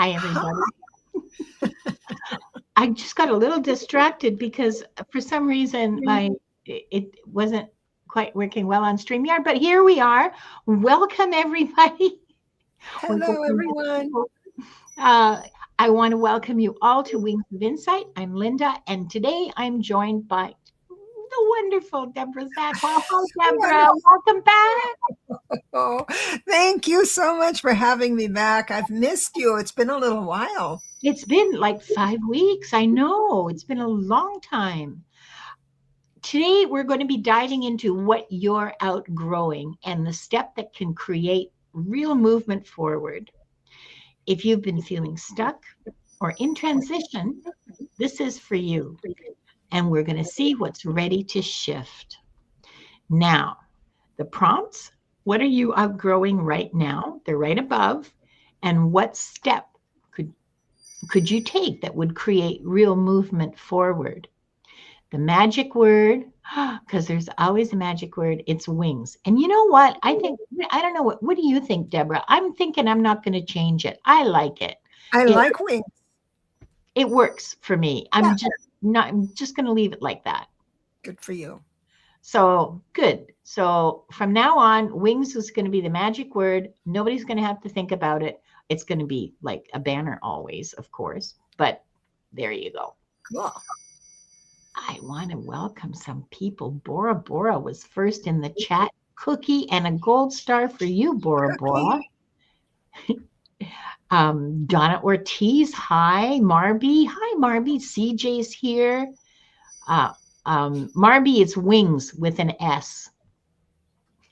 Hi, everybody. I just got a little distracted because for some reason it wasn't quite working well on StreamYard, but here we are. Welcome, everybody. Hello, everyone. Uh, I want to welcome you all to Wings of Insight. I'm Linda, and today I'm joined by the wonderful Debra Zachau. Hi, Debra. Welcome back. Oh, thank you so much for having me back. I've missed you. It's been a little while. It's been like 5 weeks. I know. It's been a long time. Today, we're going to be diving into what you're outgrowing and the step that can create real movement forward. If you've been feeling stuck or in transition, this is for you. And we're going to see what's ready to shift. Now, the prompts, what are you outgrowing right now? They're right above. And what step could you take that would create real movement forward? The magic word, because there's always a magic word, it's wings. And you know what? I don't know, what do you think, Debra? I'm thinking I'm not going to change it. I like it. I like wings. It works for me. I'm just going to leave it like that. Good for you. So good. So from now on, wings is going to be the magic word. Nobody's going to have to think about it. It's going to be like a banner always, of course. But there you go. Cool. I want to welcome some people. Bora Bora was first in the chat. Cookie and a gold star for you, Bora Bora. Donna Ortiz, hi. Marby, hi, Marby. CJ's here. Marby is wings with an S.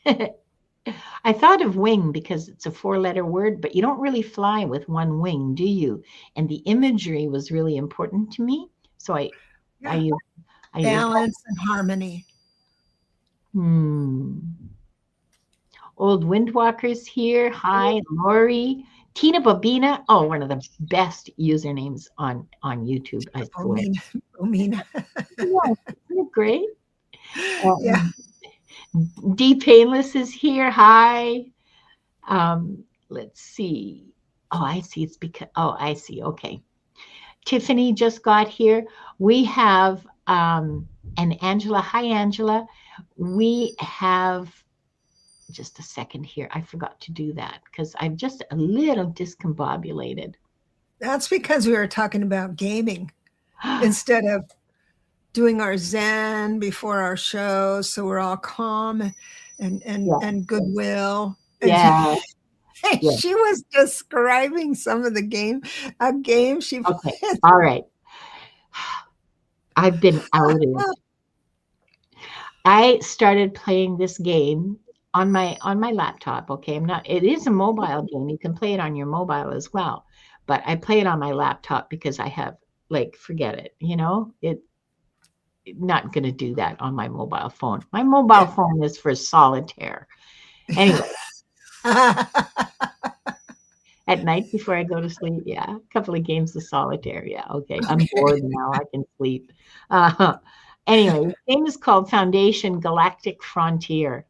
I thought of wing because it's a 4-letter word, but you don't really fly with one wing, do you? And the imagery was really important to me. So I balance and harmony. Old Windwalker's here. Hi, Lori. Tina Bobina. Oh, one of the best usernames on YouTube, I swear. Bobina. Yeah, isn't it great? Yeah. D Painless is here. Hi. Let's see. Oh, I see. It's because, I see. Okay. Tiffany just got here. We have, and Angela. Hi, Angela. We have, just a second here. I forgot to do that because I'm just a little discombobulated. That's because we were talking about gaming instead of doing our Zen before our show. So we're all calm and goodwill. Yeah. She was describing some of a game she played. Okay. All right. I've been outed. I started playing this game on my laptop. Okay. It is a mobile game. You can play it on your mobile as well. But I play it on my laptop because I have, forget it, not going to do that on my mobile phone. My mobile phone is for solitaire. Anyway. At night before I go to sleep, a couple of games of solitaire. Yeah, okay. I'm bored now. I can sleep. Anyway, the game is called Foundation Galactic Frontier.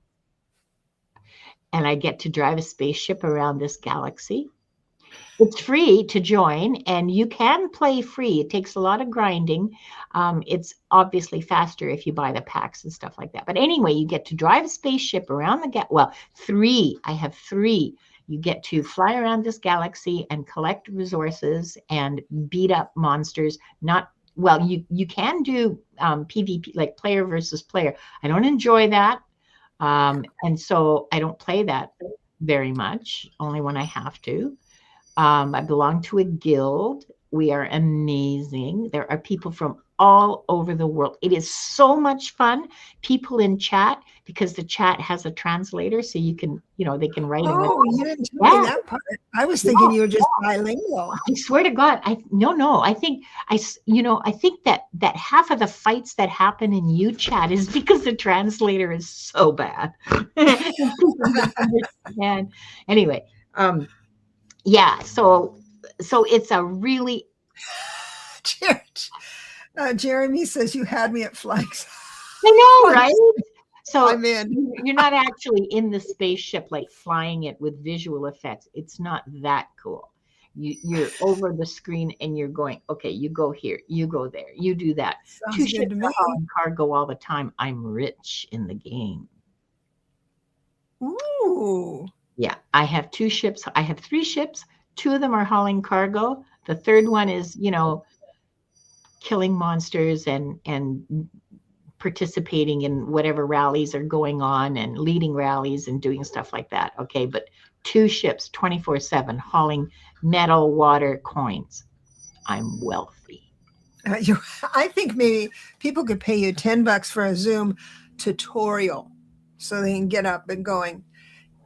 And I get to drive a spaceship around this galaxy. It's free to join, and you can play free. It takes a lot of grinding. It's obviously faster if you buy the packs and stuff like that. But anyway, you get to drive a spaceship around three. I have three. You get to fly around this galaxy and collect resources and beat up monsters. You can do PvP, like player versus player. I don't enjoy that. And so I don't play that very much, only when I have to. I belong to a guild. We are amazing. There are people from all over the world. It is so much fun. People in chat, because the chat has a translator, so you can, they can write. Oh, you didn't tell me that part. I was thinking you were just bilingual. I swear to God, I think that half of the fights that happen in chat is because the translator is so bad. Anyway, so it's a really. Jeremy says you had me at flags. I know, right? So I'm in. You're not actually in the spaceship, like flying it with visual effects. It's not that cool. You're over the screen and you're going, okay, you go here, you go there, you do that. Two Sounds good ships to are me. hauling cargo all the time. I'm rich in the game. Ooh. Yeah, I have two ships. I have three ships. Two of them are hauling cargo. The third one is, killing monsters and participating in whatever rallies are going on and leading rallies and doing stuff like that. Okay, but two ships 24/7 hauling metal, water, coins. I'm wealthy. I think maybe people could pay you $10 for a Zoom tutorial so they can get up and going,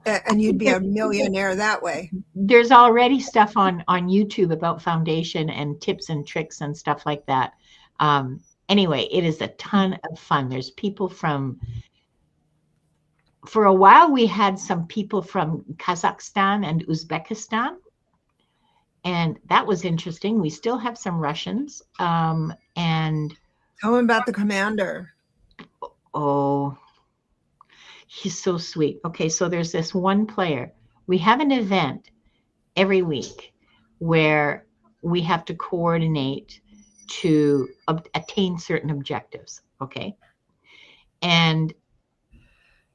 and you'd be a millionaire that way. There's already stuff on YouTube about foundation and tips and tricks and stuff like that. Anyway, it is a ton of fun. There's people for a while, we had some people from Kazakhstan and Uzbekistan, and that was interesting. We still have some Russians, and Tell them about the commander. oh, he's so sweet. Okay, so there's this one player. We have an event every week where we have to coordinate to attain certain objectives. Okay, and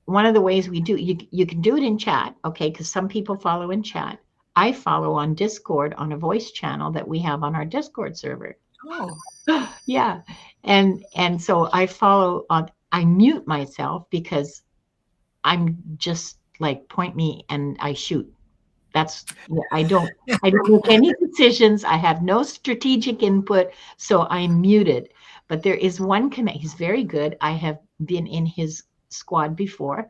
one of the ways we do, you can do it in chat, okay, because some people follow in chat. I follow on Discord on a voice channel that we have on our Discord server. Oh, Yeah. And so I follow on, I mute myself because I'm just like, point me and I shoot. That's, I don't make any decisions. I have no strategic input, so I'm muted. But there is one command. He's very good. I have been in his squad before,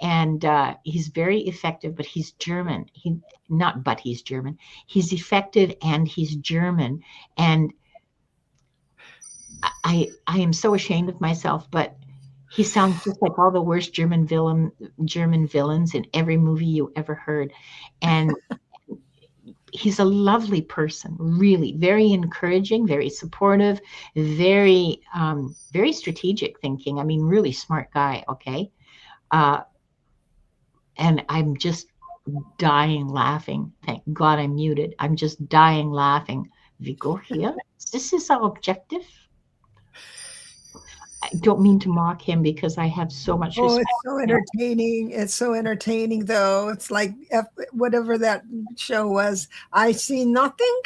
and he's very effective. But he's German. He's German. He's effective and he's German. And I am so ashamed of myself, but he sounds just like all the worst German villains in every movie you ever heard. And he's a lovely person, really very encouraging, very supportive, very very strategic thinking. I mean, really smart guy. Okay, and I'm just dying laughing. Thank God I'm muted. I'm just dying laughing. We go here. This is our objective. I don't mean to mock him because I have so much oh, respect. it's so entertaining. It's so entertaining, though. It's like whatever that show was. I see nothing.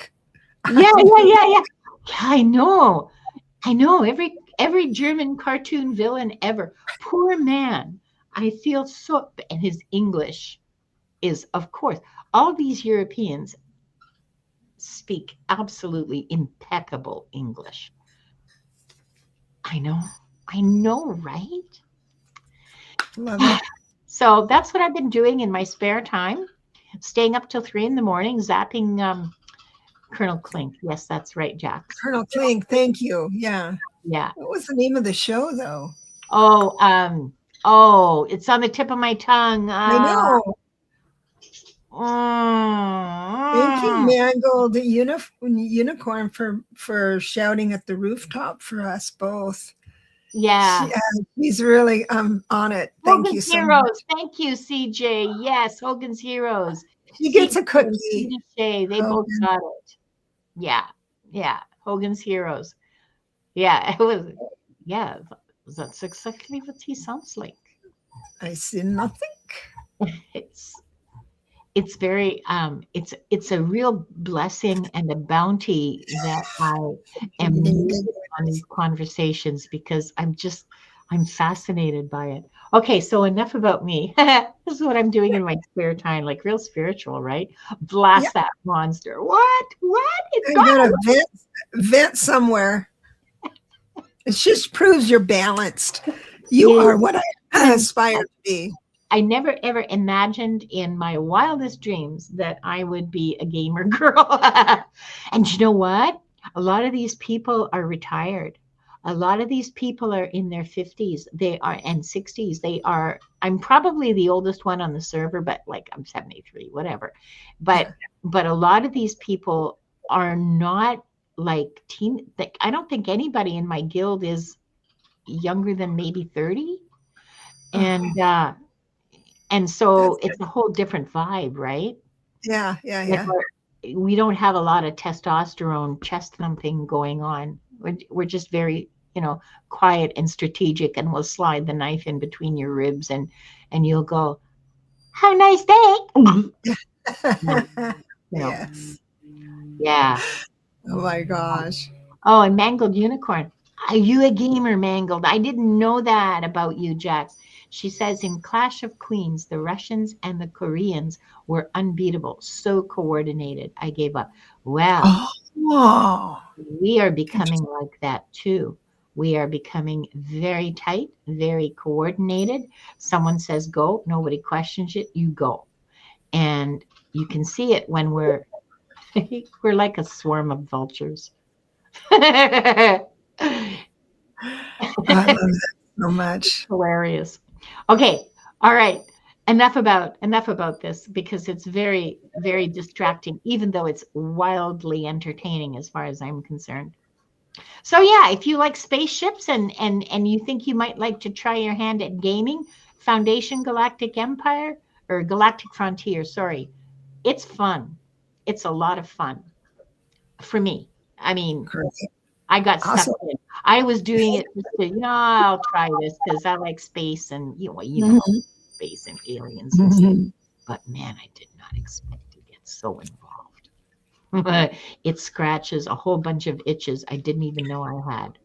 Yeah. I know. Every German cartoon villain ever. Poor man. I feel so, and his English is, of course, all these Europeans speak absolutely impeccable English. I know, right? Love it. So that's what I've been doing in my spare time, staying up till 3 a.m, zapping Colonel Klink. Yes, that's right, Jack. Colonel Klink, thank you. Yeah. Yeah. What was the name of the show, though? It's on the tip of my tongue. I know. Thank you, Mm. Mangold Unicorn, for shouting at the rooftop for us both. Yeah. He's really on it. Thank Hogan's you so Heroes. much. Thank you, CJ. Yes, Hogan's Heroes. He gets a CJ and cookie. Shay, they both got it. Yeah. Hogan's Heroes. Yeah, it was. Yeah, that's exactly what he sounds like. I see nothing. It's very it's a real blessing and a bounty that I am muted on these conversations because I'm fascinated by it. Okay, so enough about me. This is what I'm doing in my spare time, like real spiritual, right? Blast that monster. What? It's I gotta vent somewhere. It just proves you're balanced. You are what I aspire to be. I never ever imagined in my wildest dreams that I would be a gamer girl. And you know what? A lot of these people are retired. A lot of these people are in their 50s. They are and 60s. I'm probably the oldest one on the server, but like I'm 73, whatever. But a lot of these people are not like I don't think anybody in my guild is younger than maybe 30. And so it's a whole different vibe, right? Yeah. we don't have a lot of testosterone chest thumping going on. We're just very, quiet and strategic, and we'll slide the knife in between your ribs, and you'll go, "Have a nice day." Yes. Yeah. Oh my gosh. Oh, and Mangled Unicorn. Are you a gamer, Mangled? I didn't know that about you, Jax. She says in Clash of Queens, the Russians and the Koreans were unbeatable, so coordinated. I gave up. Well, Oh, we are becoming like that too. We are becoming very tight, very coordinated. Someone says go, nobody questions it, you go. And you can see it when we're we're like a swarm of vultures. I love that so much. Hilarious. Okay, all right. Enough about this, because it's very, very distracting, even though it's wildly entertaining as far as I'm concerned. So yeah, if you like spaceships and you think you might like to try your hand at gaming, Foundation Galactic Empire or Galactic Frontier, sorry, it's fun. It's a lot of fun for me. I mean, Great. I got Awesome. sucked in. I was doing it just to, I'll try this because I like space and Mhm. space and aliens and stuff. But man, I did not expect to get so involved. It scratches a whole bunch of itches I didn't even know I had.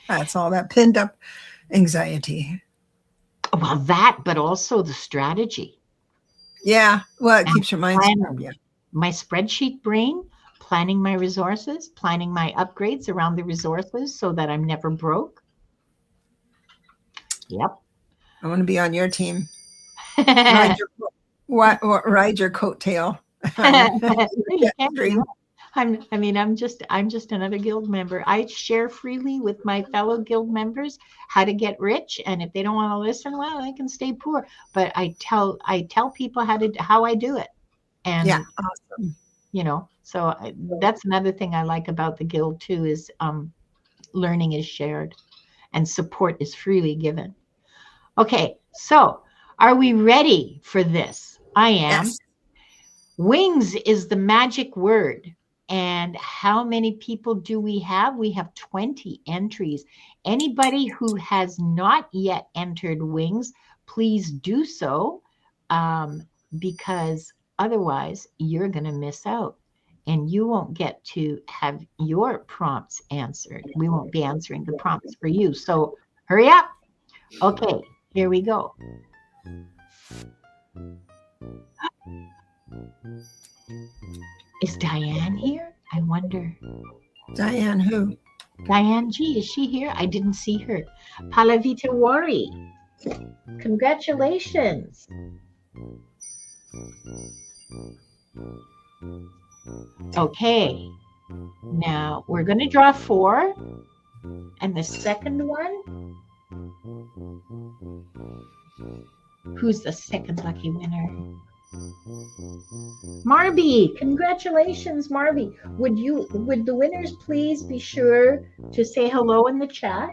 That's all that pinned up anxiety. Well, that, but also the strategy. Yeah. Well, it And keeps your mind sharp. planning. Yeah. My spreadsheet brain, planning my resources, planning my upgrades around the resources so that I'm never broke. Yep. I want to be on your team. Ride your coattail. You can't do that. I'm just another guild member. I share freely with my fellow guild members how to get rich, and if they don't want to listen, well, they can stay poor. But I tell people how I do it, and Yeah. Awesome. so that's another thing I like about the guild too, is learning is shared and support is freely given. Okay, so are we ready for this? I am. Yes. Wings is the magic word. And how many people do we have? We have 20 entries. Anybody who has not yet entered Wings, please do so, because otherwise you're going to miss out and you won't get to have your prompts answered. We won't be answering the prompts for you. So hurry up. Okay, here we go. Is Diane here? I wonder. Diane, who? Diane G, is she here? I didn't see her. Palavita Wari, congratulations. Okay, now we're going to draw 4. And the second one, who's the second lucky winner? Marby, congratulations, Marby. Would the winners please be sure to say hello in the chat?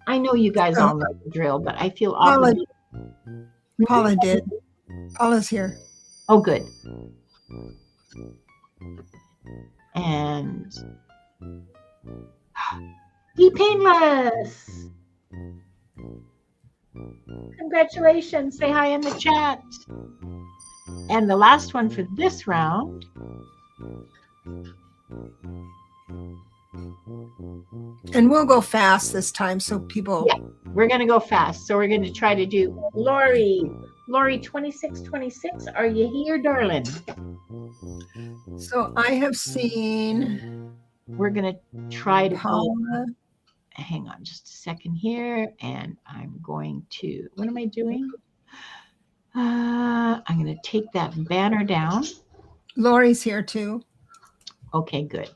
I know you guys all know the drill, but I feel obligated. Paula did. Paula's here. Oh, good. And be painless. Congratulations. Say hi in the chat. And the last one for this round. And we'll go fast this time so people. Yeah, we're going to go fast. So we're going to try to do Lori. Lori 2626, are you here, darling? So I have seen. We're going to try to. Paula. Hang on just a second here. And I'm going to. What am I doing? I'm going to take that banner down. Lori's here too. Okay, good.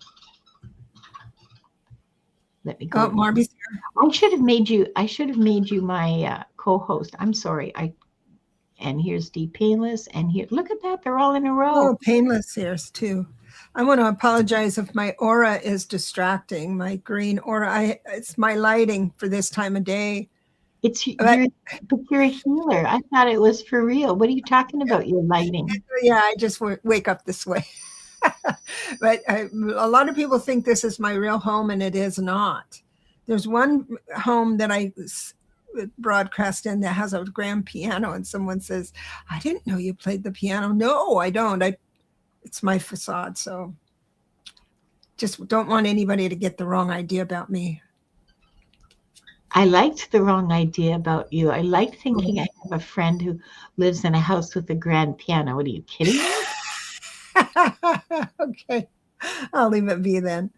Let me go. Oh, Marby's here. I should have made you my co-host. I'm sorry. And here's D Painless, and here, look at that. They're all in a row. Oh, Painless here too. I want to apologize if my aura is distracting. My green aura. It's my lighting for this time of day. But you're a healer. I thought it was for real. What are you talking about? Your lighting? Yeah, I just wake up this way. But a lot of people think this is my real home, and it is not. There's one home that I broadcast in that has a grand piano, and someone says, "I didn't know you played the piano." No, I don't. It's my facade. So just don't want anybody to get the wrong idea about me. I liked the wrong idea about you. I like thinking I have a friend who lives in a house with a grand piano. What, are you kidding me? Okay, I'll leave it be then.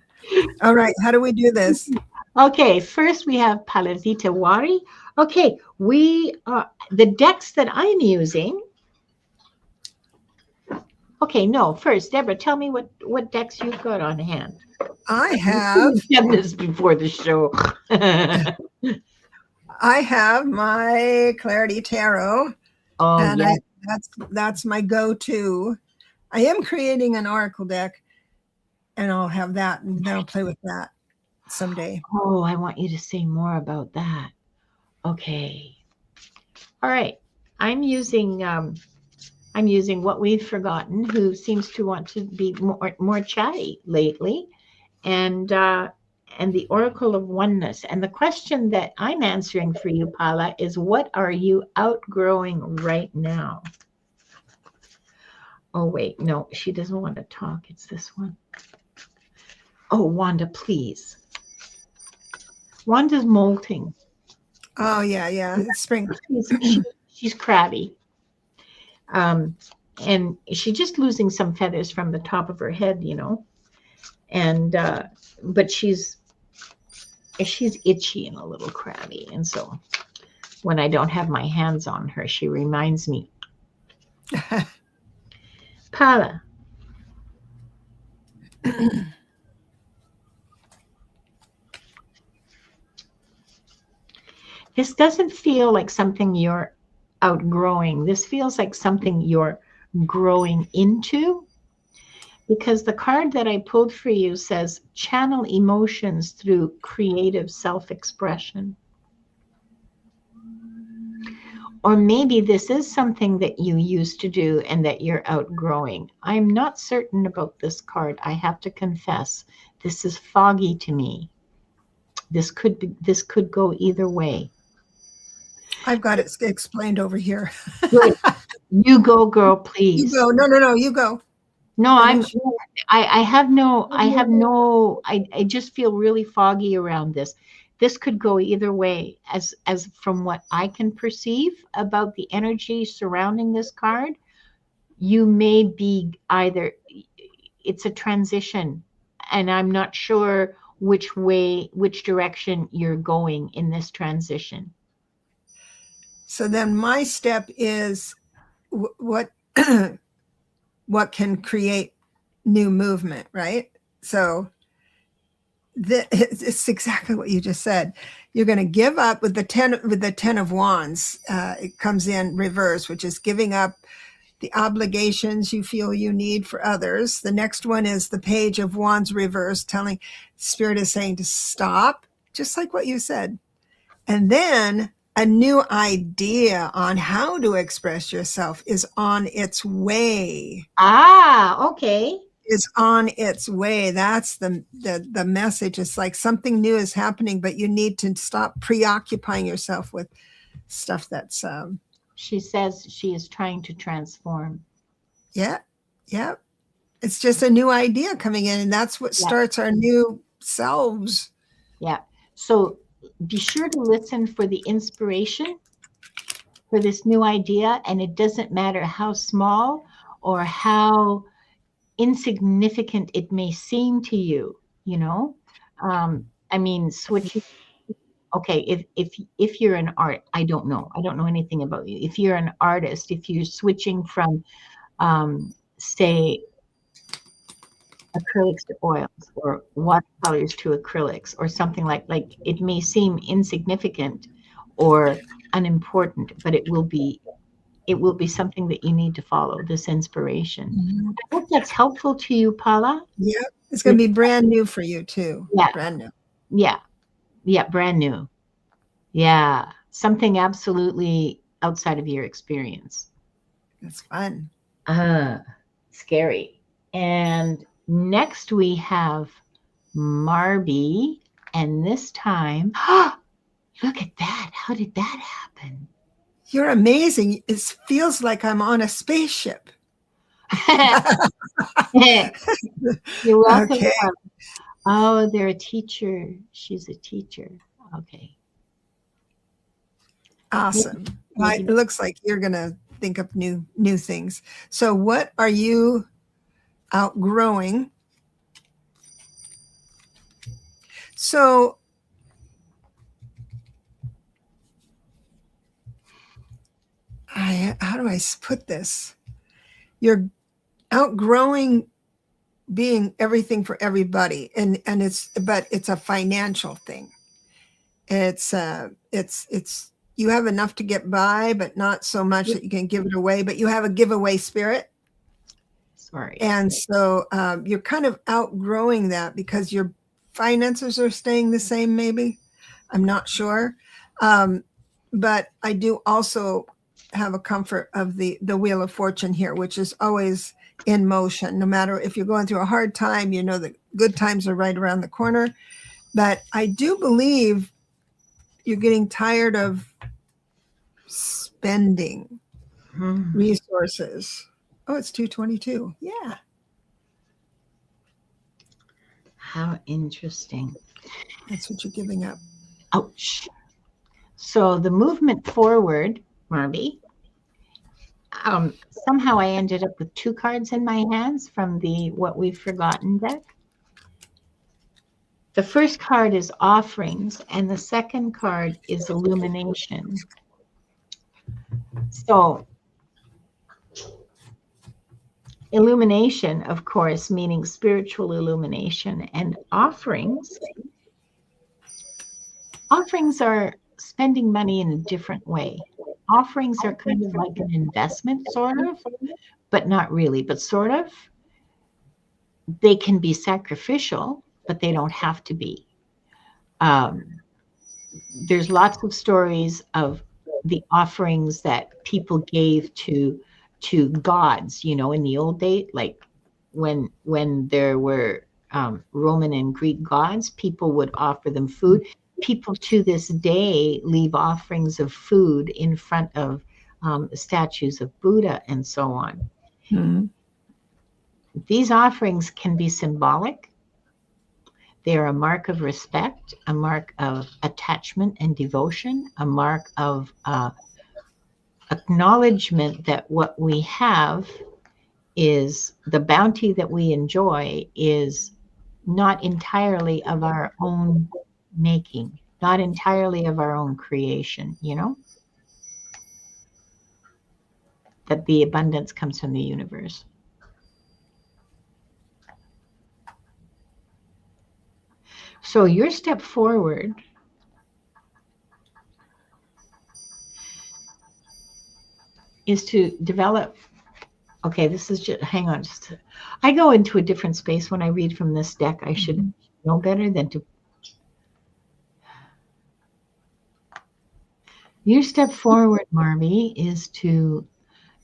All right, how do we do this? Okay, first we have Palavita Wari. Okay, the decks that I'm using. Okay, no, first, Deborah, tell me what decks you've got on hand. I have done this before the show. I have my Clarity Tarot, and yeah. that's my go-to. I am creating an Oracle deck, and I'll have that, and then I'll play with that someday. Oh, I want you to say more about that. Okay. All right. I'm using What We've Forgotten, who seems to want to be more chatty lately, and the Oracle of Oneness. And the question that I'm answering for you, Paula, is what are you outgrowing right now? Oh, wait, no, she doesn't want to talk. It's this one. Oh, Wanda, please. Wanda's molting. Oh, yeah. Spring. She's crabby. And she's just losing some feathers from the top of her head, And, but she's itchy and a little crabby. And so when I don't have my hands on her, she reminds me. Paula. This doesn't feel like something you're outgrowing. This feels like something you're growing into, because the card that I pulled for you says channel emotions through creative self-expression. Or maybe this is something that you used to do and that you're outgrowing. I'm not certain about this card. I have to confess, this is foggy to me. This could go either way. I've got it explained over here. Good. You go, girl, please. You go. No, you go. No, I just feel really foggy around this. This could go either way, as from what I can perceive about the energy surrounding this card. You may be either, it's a transition, and I'm not sure which direction you're going in this transition. So then my step is what can create new movement, right? So it's exactly what you just said. You're going to give up with the 10 of Wands. It comes in reverse, which is giving up the obligations you feel you need for others. The next one is the Page of Wands reverse, telling Spirit is saying to stop, just like what you said. And then a new idea on how to express yourself is on its way. Okay. Is on its way. That's the message. It's like something new is happening, but you need to stop preoccupying yourself with stuff that's she says she is trying to transform. Yeah. It's just a new idea coming in, and that's what starts our new selves. Yeah. So be sure to listen for the inspiration for this new idea, and it doesn't matter how small or how insignificant it may seem to you, I mean, switching. Okay, if you're an art, I don't know anything about you. If you're an artist, if you're switching from say acrylics to oils, or watercolors to acrylics, or something like it may seem insignificant or unimportant, but it will be something that you need to follow, this inspiration. Mm-hmm. I hope that's helpful to you, Paula. Yeah, it's going to be brand new for you too. Yeah, brand new. Yeah, brand new. Yeah, something absolutely outside of your experience. That's fun. Scary. And Next, we have Marby. And this time, look at that. How did that happen? You're amazing. It feels like I'm on a spaceship. You're welcome. Okay. Oh, they're a teacher. She's a teacher. Okay. Awesome. Maybe It looks like you're going to think up new things. So what are you outgrowing? So how do I put this? You're outgrowing being everything for everybody, and it's a financial thing. It's you have enough to get by, but not so much that you can give it away, but you have a giveaway spirit. Sorry. And so you're kind of outgrowing that because your finances are staying the same, maybe. I'm not sure. But I do also have a comfort of the Wheel of Fortune here, which is always in motion. No matter if you're going through a hard time, you know the good times are right around the corner. But I do believe you're getting tired of spending resources. Oh, it's 222. Yeah. How interesting. That's what you're giving up. Ouch. So the movement forward, Marby, somehow I ended up with 2 cards in my hands from the What We've Forgotten deck. The first card is Offerings, and the second card is Illumination. So illumination, of course, meaning spiritual illumination, and offerings. Offerings are spending money in a different way. Offerings are kind of like an investment, sort of, but not really, but sort of. They can be sacrificial, but they don't have to be. There's lots of stories of the offerings that people gave to gods, you know, in the old day, like when there were Roman and Greek gods, people would offer them food. People to this day leave offerings of food in front of statues of Buddha and so on. Mm-hmm. These offerings can be symbolic. They are a mark of respect, a mark of attachment and devotion, a mark of acknowledgement that what we have is the bounty that we enjoy is not entirely of our own making, not entirely of our own creation, you know? That the abundance comes from the universe. So your step forward is to develop. Okay, this is just, hang on. I go into a different space when I read from this deck. I should know better than to. Your step forward, Marby, is to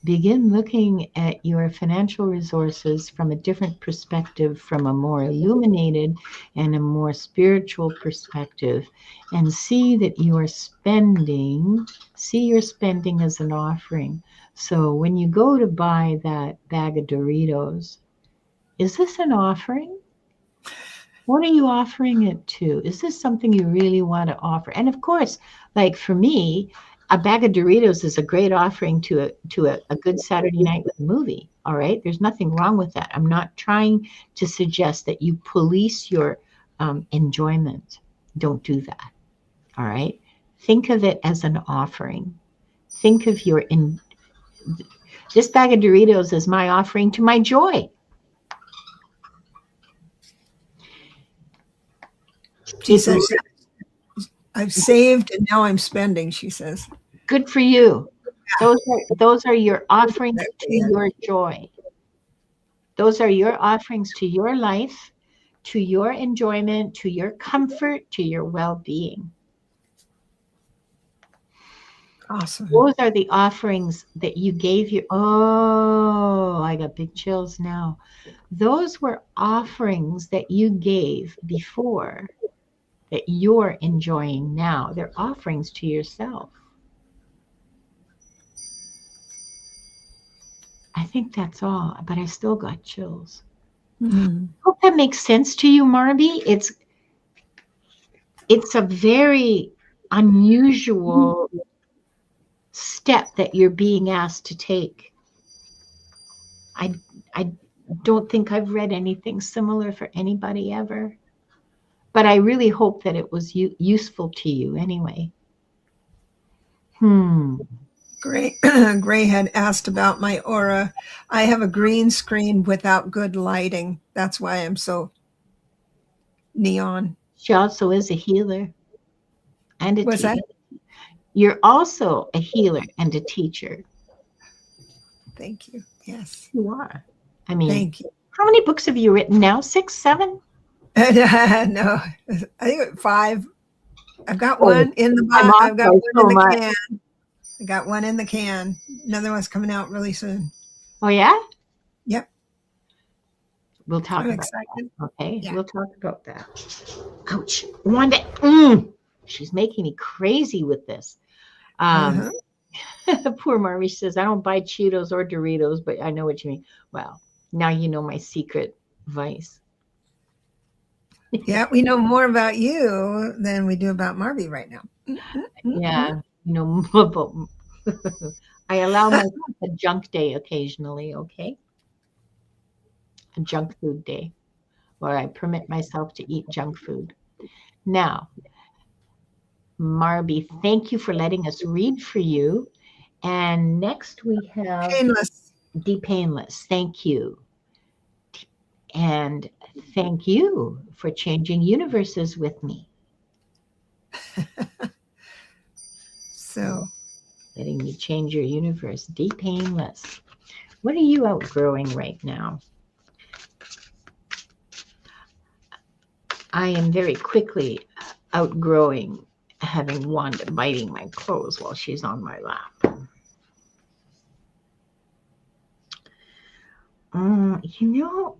begin looking at your financial resources from a different perspective, from a more illuminated and a more spiritual perspective, and see that you are see your spending as an offering. So when you go to buy that bag of Doritos, is this an offering? What are you offering it to? Is this something you really want to offer? And of course, like for me, a bag of Doritos is a great offering to a good Saturday night with a movie. All right. There's nothing wrong with that. I'm not trying to suggest that you police your enjoyment. Don't do that. All right. Think of it as an offering. Think of this bag of Doritos is my offering to my joy. She says, I've saved and now I'm spending, she says. Good for you. Those are your offerings to your joy. Those are your offerings to your life, to your enjoyment, to your comfort, to your well-being. Awesome. Those are the offerings that you gave your, oh, I got big chills now. Those were offerings that you gave before that you're enjoying now. They're offerings to yourself. I think that's all, but I still got chills. Mm-hmm. Hope that makes sense to you, Marby. It's a very unusual step that you're being asked to take. I don't think I've read anything similar for anybody ever, but I really hope that it was useful to you anyway. Gray, Gray had asked about my aura. I have a green screen without good lighting. That's why I'm so neon. She also is a healer and a Was that? teacher. You're also a healer and a teacher. Thank you. Yes. You are. I mean, Thank you. how many books have you written now? 6, 7? No, I think 5. I've got Oh, one in the I'm box. off I've got by one so in the much. can. I got one in the can. Another one's coming out really soon. Oh, yeah? Yep. We'll talk I'm about excited. that. Okay, Yeah. we'll talk about that. Ouch. Wanda, she's making me crazy with this. Uh-huh. Poor Marmy says, I don't buy Cheetos or Doritos, but I know what you mean. Well, now you know my secret vice. Yeah, we know more about you than we do about Marby right now. Yeah, you know, but I allow myself a junk day occasionally, okay? A junk food day where I permit myself to eat junk food. Now, Marby, thank you for letting us read for you. And next we have Painless. Deep Painless. Thank you. And thank you for changing universes with me. So, Letting me change your universe. Deep Painless. What are you outgrowing right now? I am very quickly outgrowing having Wanda biting my clothes while she's on my lap. You know,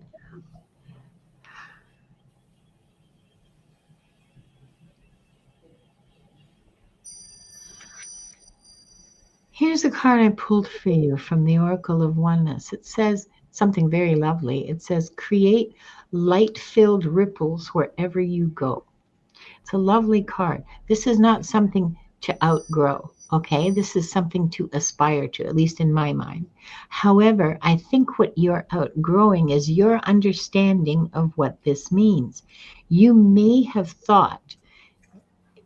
here's a card I pulled for you from the Oracle of Oneness. It says something very lovely. It says, create light-filled ripples wherever you go. It's a lovely card. This is not something to outgrow, okay? This is something to aspire to, at least in my mind. However, I think what you're outgrowing is your understanding of what this means. You may have thought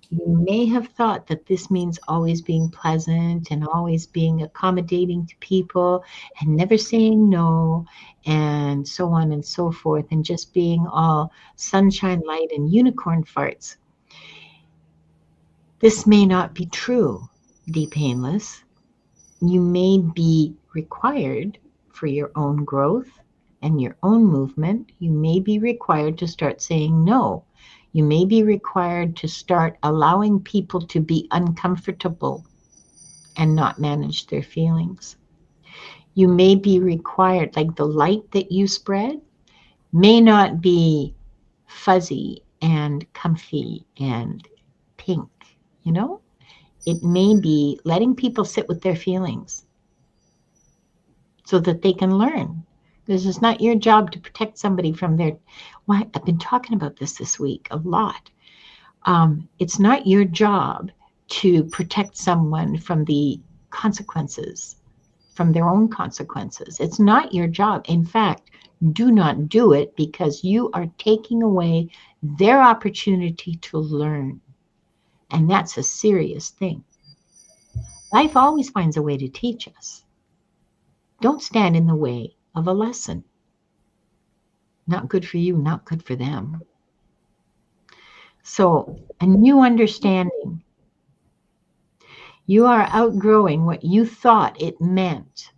that this means always being pleasant and always being accommodating to people and never saying no and so on and so forth, and just being all sunshine, light, and unicorn farts. This may not be true, Deep Painless. You may be required for your own growth and your own movement. You may be required to start saying no. You may be required to start allowing people to be uncomfortable and not manage their feelings. You may be required, like the light that you spread may not be fuzzy and comfy and pink, you know? It may be letting people sit with their feelings so that they can learn. This is not your job to protect somebody from their. Why I've been talking about this week a lot. It's not your job to protect someone from the consequences, from their own consequences. It's not your job. In fact, do not do it because you are taking away their opportunity to learn. And that's a serious thing. Life always finds a way to teach us. Don't stand in the way of a lesson. Not good for you, not good for them. So, a new understanding. You are outgrowing what you thought it meant.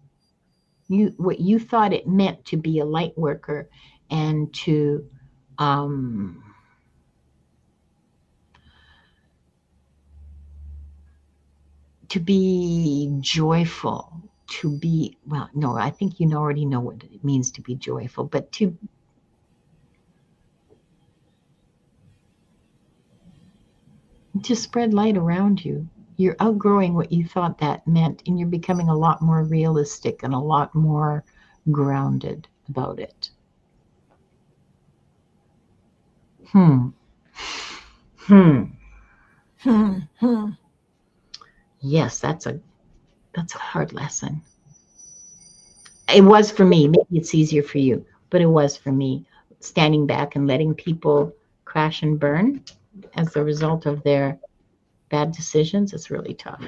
What you thought it meant to be a light worker and to to be joyful, to be, well, no, I think you already know what it means to be joyful, but to spread light around you. You're outgrowing what you thought that meant, and you're becoming a lot more realistic and a lot more grounded about it. Hmm. Yes, that's a hard lesson. It was for me. Maybe it's easier for you, but it was for me. Standing back and letting people crash and burn as a result of their bad decisions is really tough.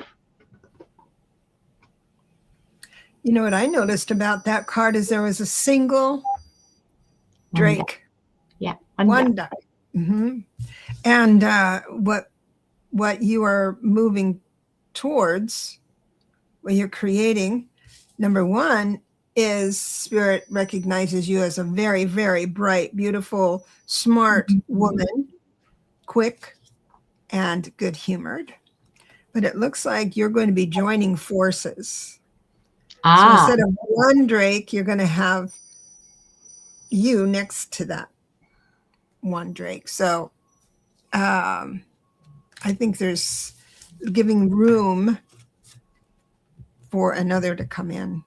You know what I noticed about that card is there was a single drake. Yeah, one duck. Mm-hmm. And what you are moving towards, what you're creating, number one, is Spirit recognizes you as a very, very bright, beautiful, smart woman, quick and good-humored. But it looks like you're going to be joining forces. So instead of one drake, you're going to have you next to that one drake. So I think there's giving room for another to come in.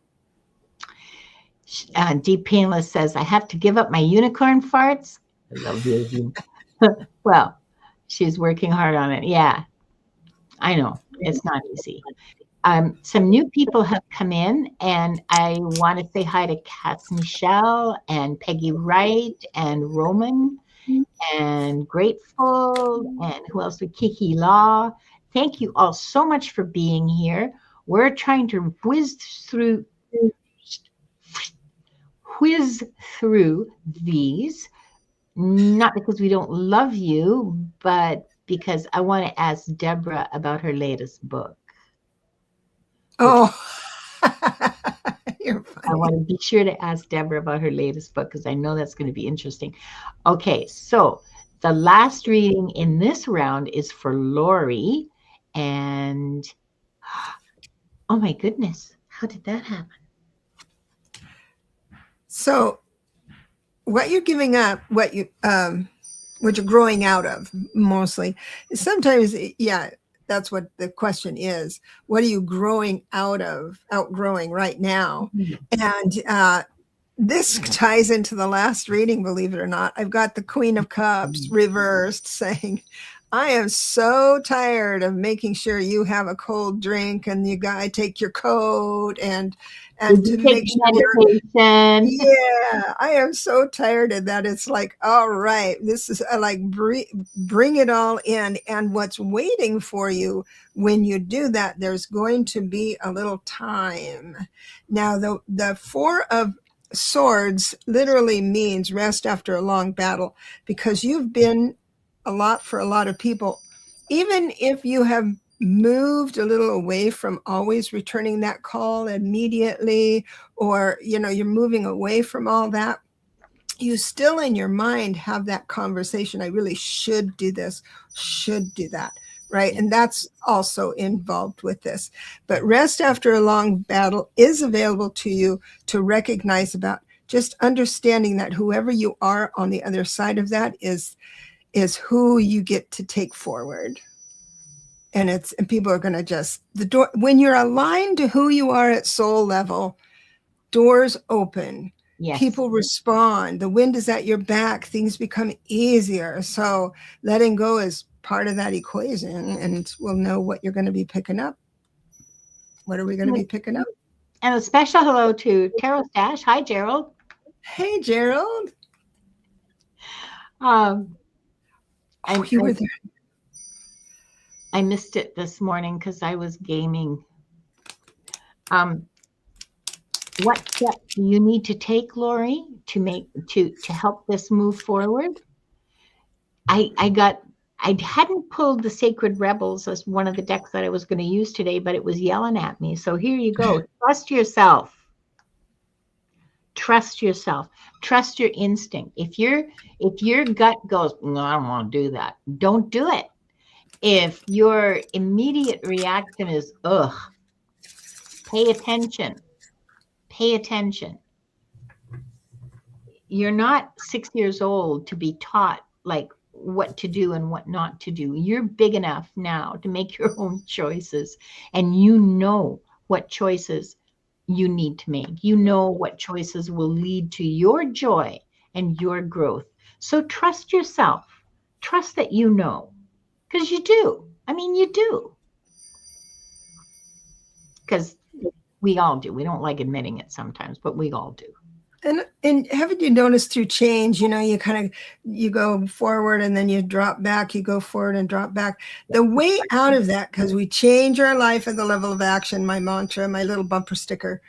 Deep Painless says, I have to give up my unicorn farts. I love you. Well, she's working hard on it. Yeah, I know. It's not easy. Some new people have come in, and I want to say hi to Cass Michelle and Peggy Wright and Roman and Grateful, and who else? Kiki Law. Thank you all so much for being here. We're trying to whiz through these, not because we don't love you, but because I want to ask Debra about her latest book. Oh, you're funny. I want to be sure to ask Debra about her latest book because I know that's going to be interesting. Okay, so the last reading in this round is for Lori. And oh my goodness, how did that happen? So what you're giving up, what you're growing out of mostly, sometimes, yeah, that's what the question is. What are you growing outgrowing right now? Mm-hmm. And this ties into the last reading, believe it or not. I've got the Queen of Cups reversed saying, I am so tired of making sure you have a cold drink and you gotta take your coat and to make sure. Yeah, I am so tired of that. It's like, all right, this is like bring it all in. And what's waiting for you when you do that, there's going to be a little time. Now, the Four of Swords literally means rest after a long battle, because you've been a lot for a lot of people. Even if you have moved a little away from always returning that call immediately, or you're moving away from all that, you still in your mind have that conversation. I really should do this, should do that, right? And that's also involved with this. But rest after a long battle is available to you to recognize about, just understanding that whoever you are on the other side of that is who you get to take forward. And people are going to just, the door, when you're aligned to who you are at soul level, doors open. Yes. People respond. The wind is at your back. Things become easier. So letting go is part of that equation, and we'll know what you're going to be picking up. What are we going to be picking up? And a special hello to Terrell Stash. Hi, Gerald. Hey, Gerald. You were there. I missed it this morning because I was gaming. What steps do you need to take, Lori, to help this move forward? I hadn't pulled the Sacred Rebels as one of the decks that I was going to use today, but it was yelling at me. So here you go. Trust yourself. Trust yourself. Trust your instinct. If your gut goes, no, I don't want to do that, don't do it. If your immediate reaction is, ugh, pay attention, pay attention. You're not 6 years old to be taught like what to do and what not to do. You're big enough now to make your own choices, and you know what choices you need to make. You know what choices will lead to your joy and your growth. So trust yourself. Trust that you know, because you do. I mean, you do. Because we all do. We don't like admitting it sometimes, but we all do. And haven't you noticed through change, you go forward and then you drop back, you go forward and drop back. The way out of that, because we change our life at the level of action, my mantra, my little bumper sticker.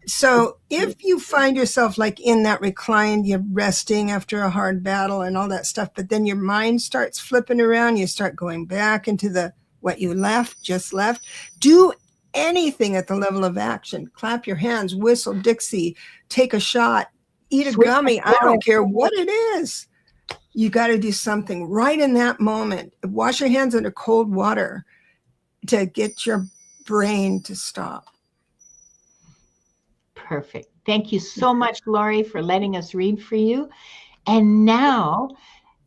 So if you find yourself like in that recline, you're resting after a hard battle and all that stuff, but then your mind starts flipping around, you start going back into what you just left, do anything at the level of action. Clap your hands, whistle Dixie, take a shot, eat a gummy. I don't care what it is. You got to do something right in that moment. Wash your hands under cold water to get your brain to stop. Perfect. Thank you so much, Lori, for letting us read for you. And now,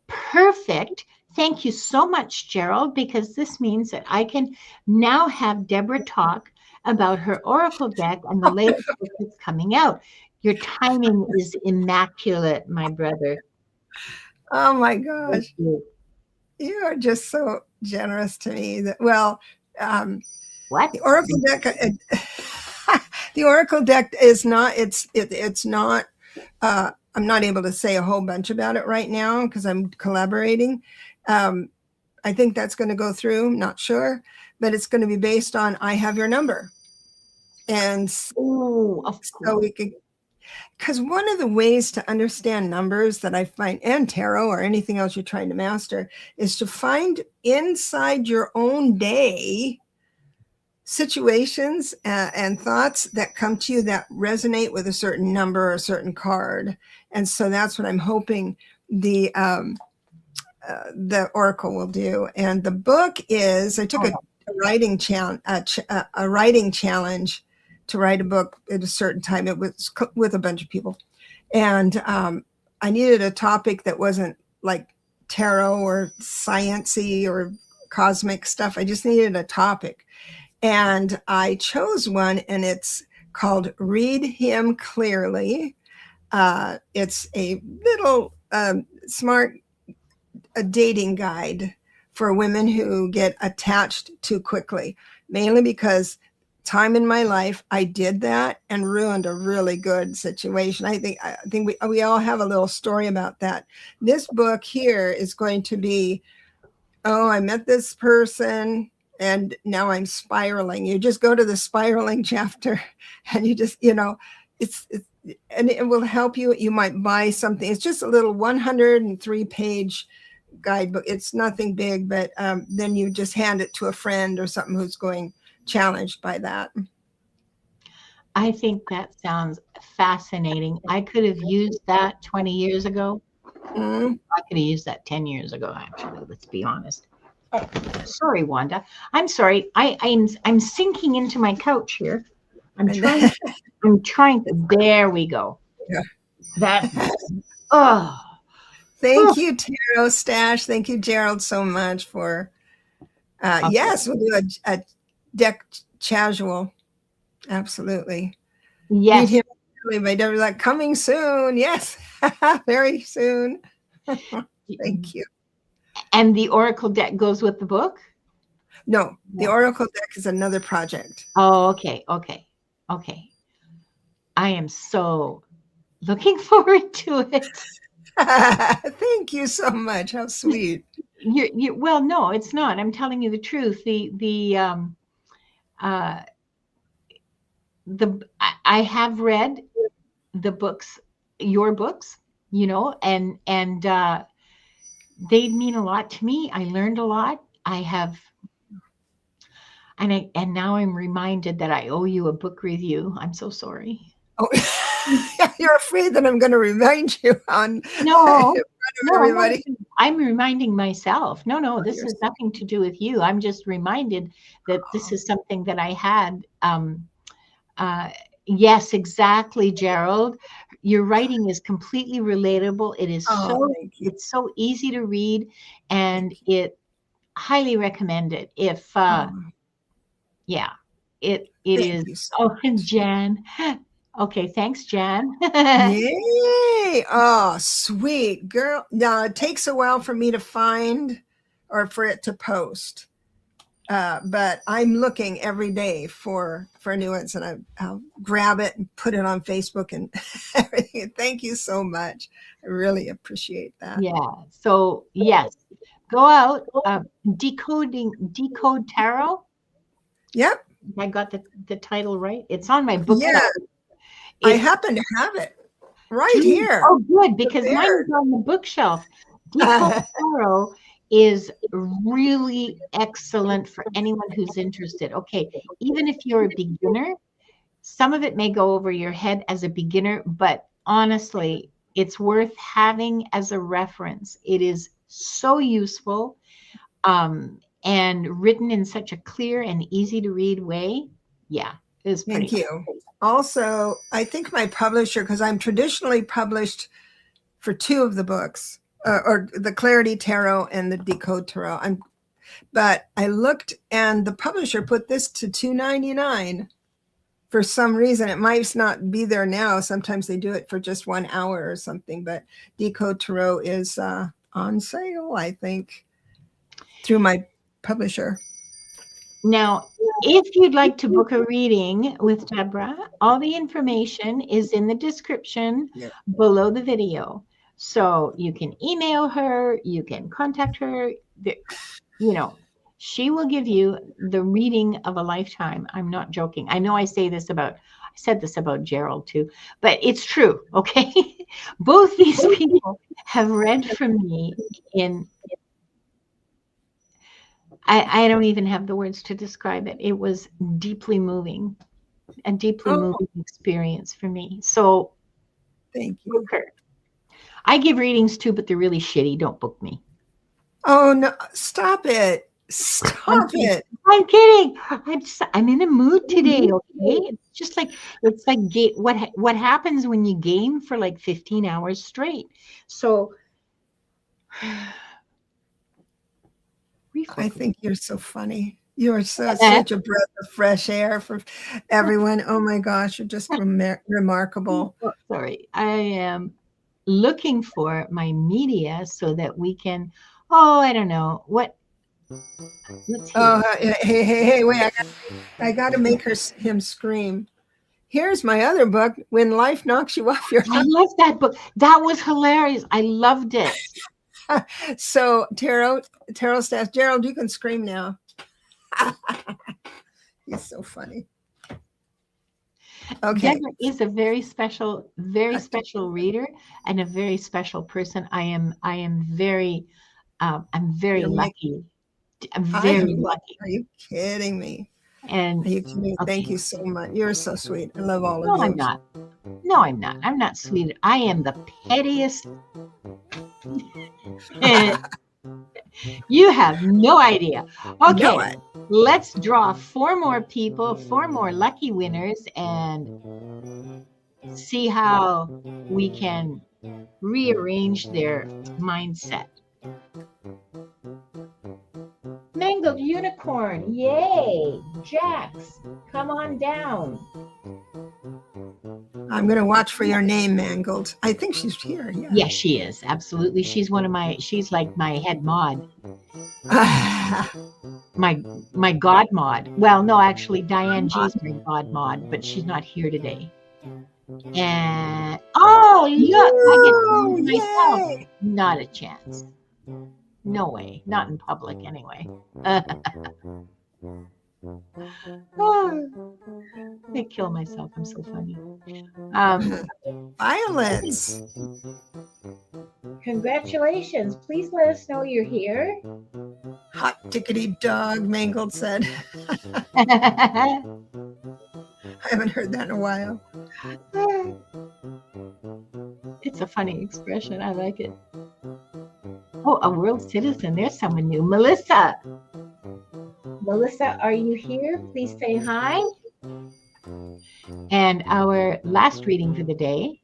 perfect. Thank you so much, Gerald, because this means that I can now have Debra talk about her Oracle deck and the latest book that's coming out. Your timing is immaculate, my brother. Oh my gosh. You are just so generous to me. What? The Oracle deck, the Oracle deck is not, it's not, I'm not able to say a whole bunch about it right now because I'm collaborating. I think that's going to go through, not sure, but it's going to be based on I Have Your Number. And so we could, because one of the ways to understand numbers that I find, and tarot or anything else you're trying to master, is to find inside your own day situations and thoughts that come to you that resonate with a certain number or a certain card. And so that's what I'm hoping the Oracle will do. And the book is, I took a writing challenge to write a book at a certain time. It was with a bunch of people. And I needed a topic that wasn't like tarot or sciencey or cosmic stuff. I just needed a topic. And I chose one, and it's called Read Him Clearly. It's a little smart dating guide for women who get attached too quickly, mainly because time in my life I did that and ruined a really good situation. I think we all have a little story about that. This book here is going to be, I met this person and now I'm spiraling. You just go to the spiraling chapter and you just, it's and it will help you. You might buy something. It's just a little 103-page guidebook. It's nothing big, but then you just hand it to a friend or something who's going challenged by that. I think that sounds fascinating. I could have used that 20 years ago. I could have used that 10 years ago, actually. Let's be honest. Oh, sorry, Wanda. I'm sorry. I'm sinking into my couch here. I'm trying to. There we go. Yeah. Thank you, Tarot Stash. Thank you, Gerald, so much for. Yes, we'll do a deck casual. Absolutely. Yes. Read Him by Debra Zachau, coming soon. Yes, very soon. Thank you. And the Oracle deck goes with the book? No, the Oracle deck is another project. Oh, okay. I am so looking forward to it. Thank you so much. How sweet. Well, no, it's not. I'm telling you the truth. I have read the books, your books, and they mean a lot to me. I learned a lot. And now I'm reminded that I owe you a book review. I'm so sorry. Oh, you're afraid that I'm going to remind you on no no, everybody. I'm reminding myself. No, Oh, this you're has nothing to do with you. I'm just reminded that this is something that I had. Uh, yes, exactly, Gerald. Your writing is completely relatable. It is Oh, so thank you. it's so easy to read, Thank and you. it highly recommend it. If Oh, yeah, it thank is. you so Oh, and much. Jan. Okay, thanks, Jan. Yay. Oh, sweet girl. Now it takes a while for me to find or for it to post. But I'm looking every day for new ones, and I'll grab it and put it on Facebook and everything. Thank you so much. I really appreciate that. Yeah. So yes, go out. Decode Tarot. Yep. I got the title right. It's on my Yeah. bookshelf. I It's happen to have it right Dude, here. oh, good, because mine is Prepared. on the bookshelf. Decode Tarot is really excellent for anyone who's interested. Okay, even if you're a beginner, some of it may go over your head as a beginner, but honestly, it's worth having as a reference. It is so useful, and written in such a clear and easy to read way. Yeah, it's pretty Thank cool. you. Also, I think my publisher, because I'm traditionally published for two of the books, or the Clarity Tarot and the Decode Tarot. But I looked, and the publisher put this to $2.99 for some reason. It might not be there now. Sometimes they do it for just 1 hour or something. But Decode Tarot is on sale, I think, through my publisher. Now, if you'd like to book a reading with Debra, all the information is in the description Yeah. below the video. So you can email her, you can contact her. She will give you the reading of a lifetime. I'm not joking. I know I said this about Gerald too, but it's true. Okay. Both these people have read from me in I don't even have the words to describe it. It was deeply moving, a deeply Oh, moving experience for me. So thank book you. her. I give readings too, but they're really shitty. Don't book me. Oh, no, stop it. I'm Stop kidding. it. I'm kidding. I'm in a mood today. Okay, it's just like what happens when you game for like 15 hours straight. So I refocus. think you're so funny. You are such a breath of fresh air for everyone. Oh my gosh, you're just remarkable. Oh, sorry, I am looking for my media so that we can. Oh, I don't know what. Let's hear. Oh, hey, wait! I got to make him scream. Here's my other book, When Life Knocks You Off Your. I love that book. That was hilarious. I loved it. So tarot staff, Gerald, you can scream now. He's so funny. Okay. Deborah is a very special reader and a very special person. I'm very You're lucky. I'm I very lucky. Are you kidding me? And Are you kidding me? Thank okay, you so much. You're so sweet. I love all of no, I'm you. not. No, I'm not. I'm not sweet. I am the pettiest. You have no idea. Okay, No, let's draw 4 more people, 4 more lucky winners, and see how we can rearrange their mindset. Mangled unicorn, yay! Jax, come on down. I'm going to watch for your name, Mangled. I think she's here. Yeah. Yes, she is. Absolutely. She's like my head mod. My god mod. Well, no, actually Diane G's my god mod, but she's not here today. And oh look, I get to use myself. Yay. Not a chance. No way. Not in public anyway. Oh, I kill myself. I'm so funny. Violets. Congratulations. Please let us know you're here. Hot tickety dog, Mangled said. I haven't heard that in a while. It's a funny expression. I like it. Oh, a world citizen. There's someone new. Melissa. Melissa, are you here? Please say hi. And our last reading for the day.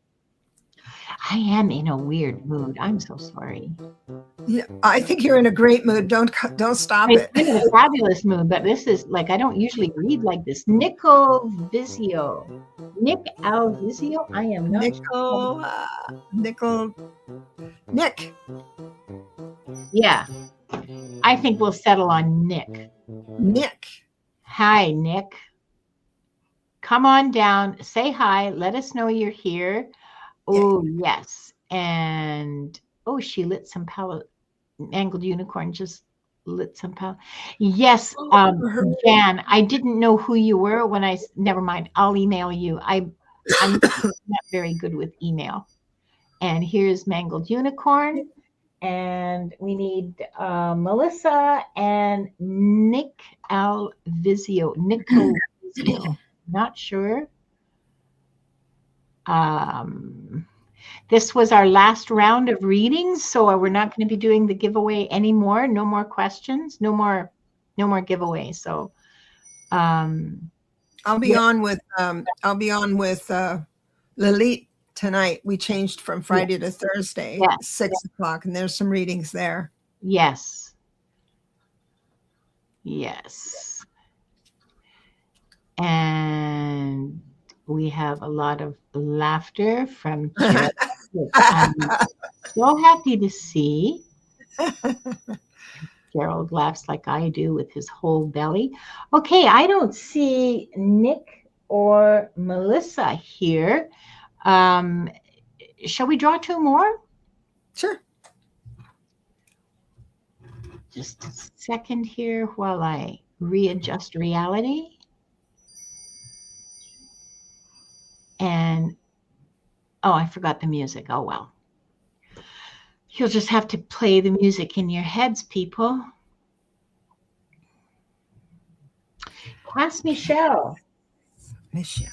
I am in a weird mood. I'm so sorry. Yeah, I think you're in a great mood. Don't stop It's it. kind of a fabulous mood, but this is like, I don't usually read like this. Nickel Vizio. Nick Alvizio? I am not sure. Nick. Yeah. I think we'll settle on Nick. Nick. Hi, Nick. Come on down. Say hi. Let us know you're here. Oh, yes. And, oh, she lit some palette. Angled Unicorn just lit some palette. Yes, Jan, I didn't know who you were when never mind. I'll email you. I'm not very good with email. And here's Mangled Unicorn. And we need Melissa and Nick Alvizio. Nickel Vizio. Not sure. This was our last round of readings, so we're not going to be doing the giveaway anymore. No more questions. No more giveaway. So I'll be on with Lilit tonight. We changed from Friday to Thursday, 6 o'clock, and there's some readings there. Yes. And we have a lot of laughter from Gerald, which I'm so happy to see. Gerald laughs like I do with his whole belly. Okay, I don't see Nick or Melissa here. Shall we draw two more? Sure. Just a second here while I readjust reality. And, oh, I forgot the music. Oh, well. You'll just have to play the music in your heads, people. Ask Michelle. There she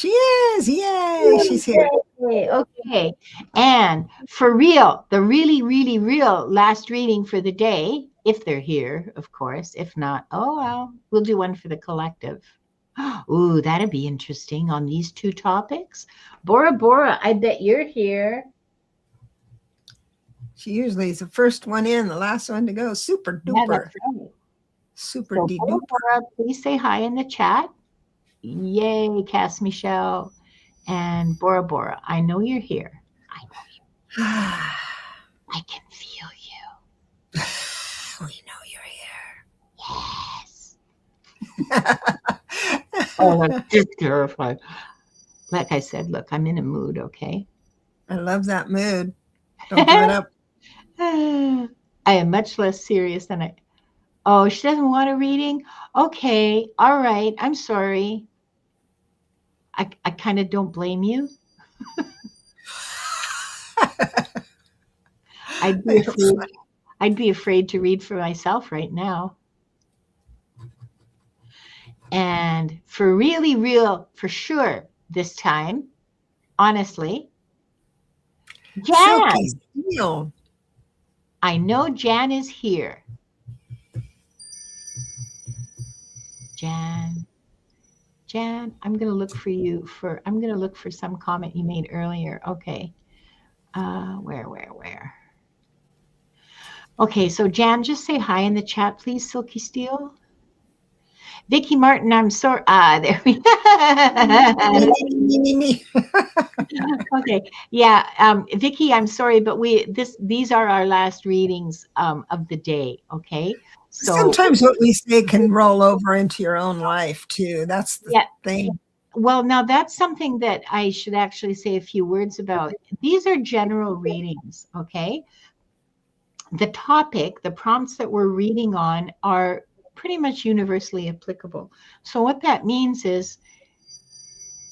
is. Yay, she's here. Okay. And for real, the really, really real last reading for the day, if they're here, of course. If not, oh, well, we'll do one for the collective. Ooh, that'd be interesting on these two topics. Bora, I bet you're here. She usually is the first one in, the last one to go. Super duper. Yeah, that's right. Super duper. Bora, please say hi in the chat. Yay, Cass Michelle. And Bora, I know you're here. I know you. I can feel you. We know you're here. Yes. Oh, I'm just terrified. Like I said, look, I'm in a mood, okay? I love that mood. Don't give it up. I am much less serious than I. Oh, she doesn't want a reading? Okay, all right. I'm sorry. I kind of don't blame you. I'd be afraid to read for myself right now. And for really real, for sure, this time, honestly, Jan. I know Jan is here. Jan, I'm going to look for you I'm going to look for some comment you made earlier. Okay. Where? Okay, so Jan, just say hi in the chat, please, Silky Steel. Vicki Martin, I'm sorry. There we go. Okay, yeah, Vicki, I'm sorry, but these are our last readings of the day. Okay, so sometimes what we say can roll over into your own life too. That's the thing. Well, now that's something that I should actually say a few words about. These are general readings. Okay, the topic, the prompts that we're reading on are pretty much universally applicable. So what that means is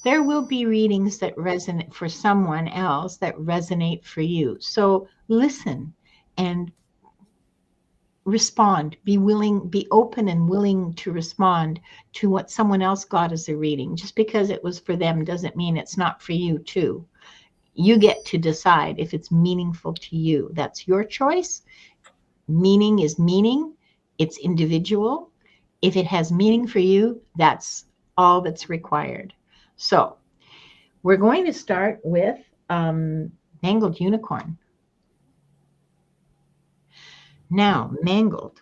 there will be readings that resonate for someone else that resonate for you. So listen and respond, be open and willing to respond to what someone else got as a reading. Just because it was for them doesn't mean it's not for you too. You get to decide if it's meaningful to you. That's your choice. Meaning is meaning. It's individual. If it has meaning for you, that's all that's required. So we're going to start with Mangled Unicorn. Now, Mangled.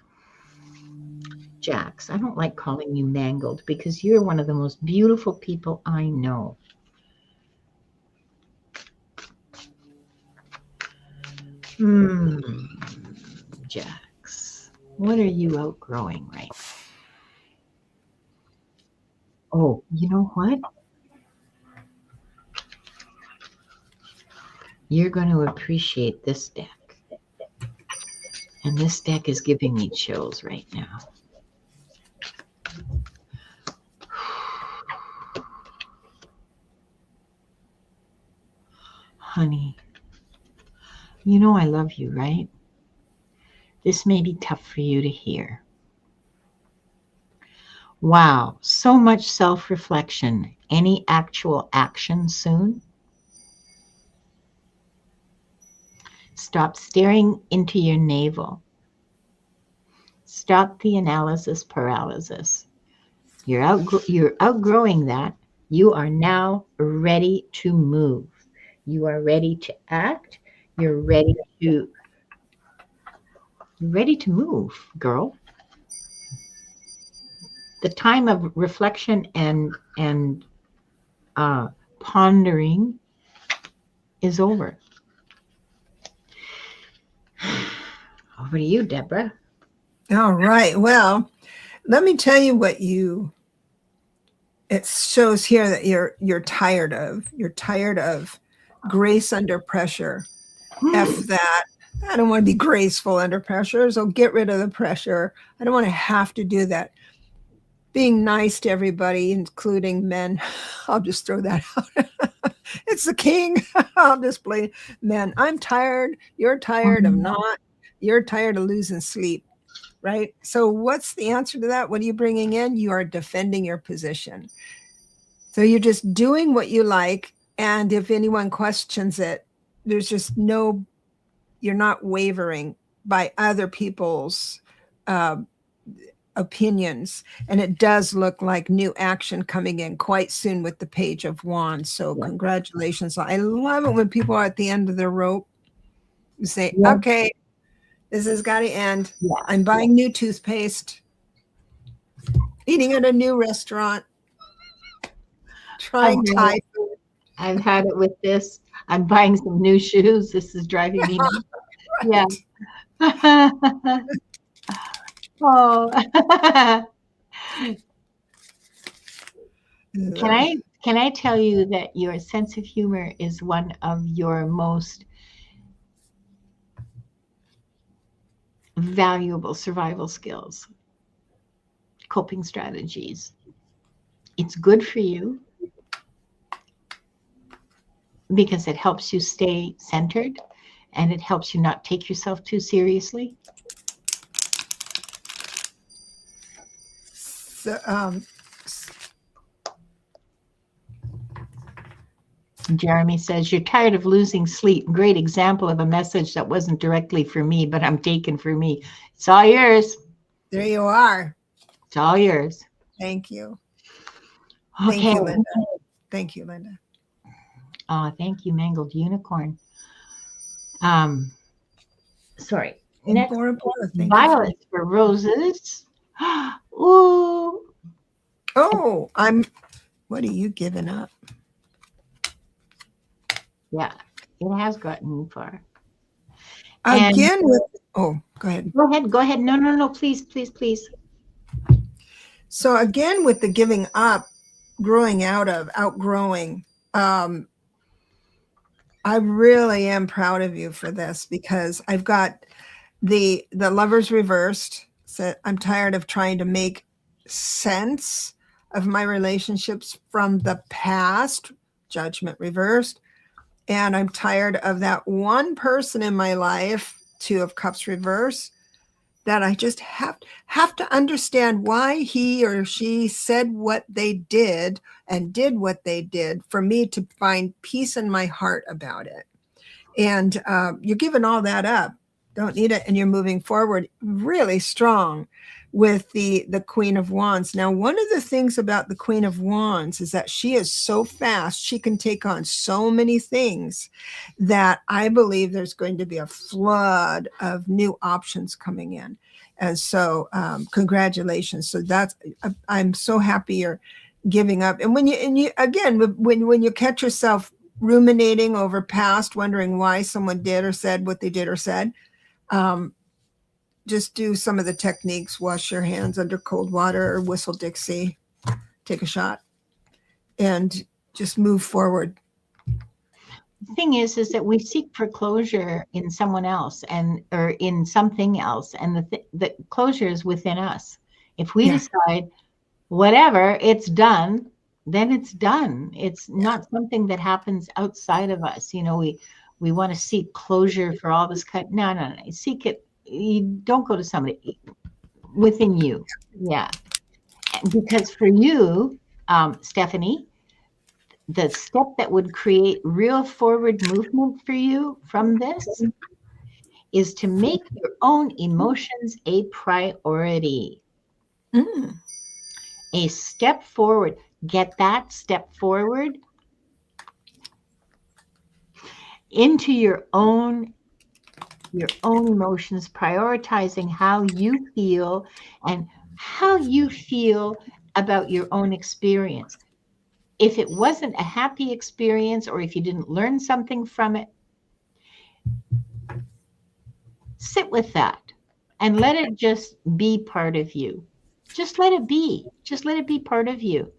Jax, I don't like calling you Mangled because you're one of the most beautiful people I know. Jax, what are you outgrowing right now? Oh, you know what? You're going to appreciate this deck. And this deck is giving me chills right now. Honey, you know I love you, right? This may be tough for you to hear. Wow, so much self-reflection. Any actual action soon? Stop staring into your navel. Stop the analysis paralysis. You're outgrowing that. You are now ready to move. You are ready to act. You're ready to move, girl. The time of reflection and pondering is over. Over to you, Deborah. All right. Well, let me tell you what it shows here that you're tired of. You're tired of grace under pressure. F that. I don't want to be graceful under pressure, so get rid of the pressure. I don't want to have to do that. Being nice to everybody, including men. I'll just throw that out. It's the king. I'll just play men. I'm tired. You're tired of not. You're tired of losing sleep, right? So what's the answer to that? What are you bringing in? You are defending your position. So you're just doing what you like. And if anyone questions it, there's just you're not wavering by other people's opinions. And it does look like new action coming in quite soon with the Page of Wands. So congratulations. I love it when people are at the end of their rope. You say, okay, this has got to end. I'm buying new toothpaste, eating at a new restaurant, trying Thai food. I've had it with this. I'm buying some new shoes. This is driving me nuts. Yeah. Oh. Can I tell you that your sense of humor is one of your most valuable survival skills, coping strategies. It's good for you because it helps you stay centered and it helps you not take yourself too seriously. So, Jeremy says, you're tired of losing sleep. Great example of a message that wasn't directly for me, but I'm taken for me. It's all yours. There you are. It's all yours. Thank you. Okay. Thank you, Linda. Thank you, Linda. Oh, thank you, Mangled Unicorn. Sorry. Next, violets for roses. Ooh. Oh, what are you giving up? Yeah, it has gotten me far. Again with, go ahead. Go ahead. No, please. So again, with the giving up, outgrowing, I really am proud of you for this because I've got the Lovers reversed. So I'm tired of trying to make sense of my relationships from the past, Judgment reversed. And I'm tired of that one person in my life, Two of Cups reverse, that I just have to understand why he or she said what they did and did what they did for me to find peace in my heart about it. And you're giving all that up, don't need it, and you're moving forward really strong with the Queen of Wands. Now, one of the things about the Queen of Wands is that she is so fast. She can take on so many things that I believe there's going to be a flood of new options coming in. And so congratulations. So I'm so happy you're giving up. And when you catch yourself ruminating over past, wondering why someone did or said what they did or said, just do some of the techniques. Wash your hands under cold water or whistle Dixie, take a shot, and just move forward. The thing is that we seek for closure in someone else or in something else, and the closure is within us. If we decide whatever, it's done, then it's done. It's not something that happens outside of us. We want to seek closure for all this no. Seek it. You don't go to somebody within you. Yeah. Because for you, Stephanie, the step that would create real forward movement for you from this is to make your own emotions a priority. A step forward. Get that step forward into your own emotions, prioritizing how you feel and how you feel about your own experience. If it wasn't a happy experience, or if you didn't learn something from it, sit with that and let it just be part of you. Just let it be. Just let it be part of you.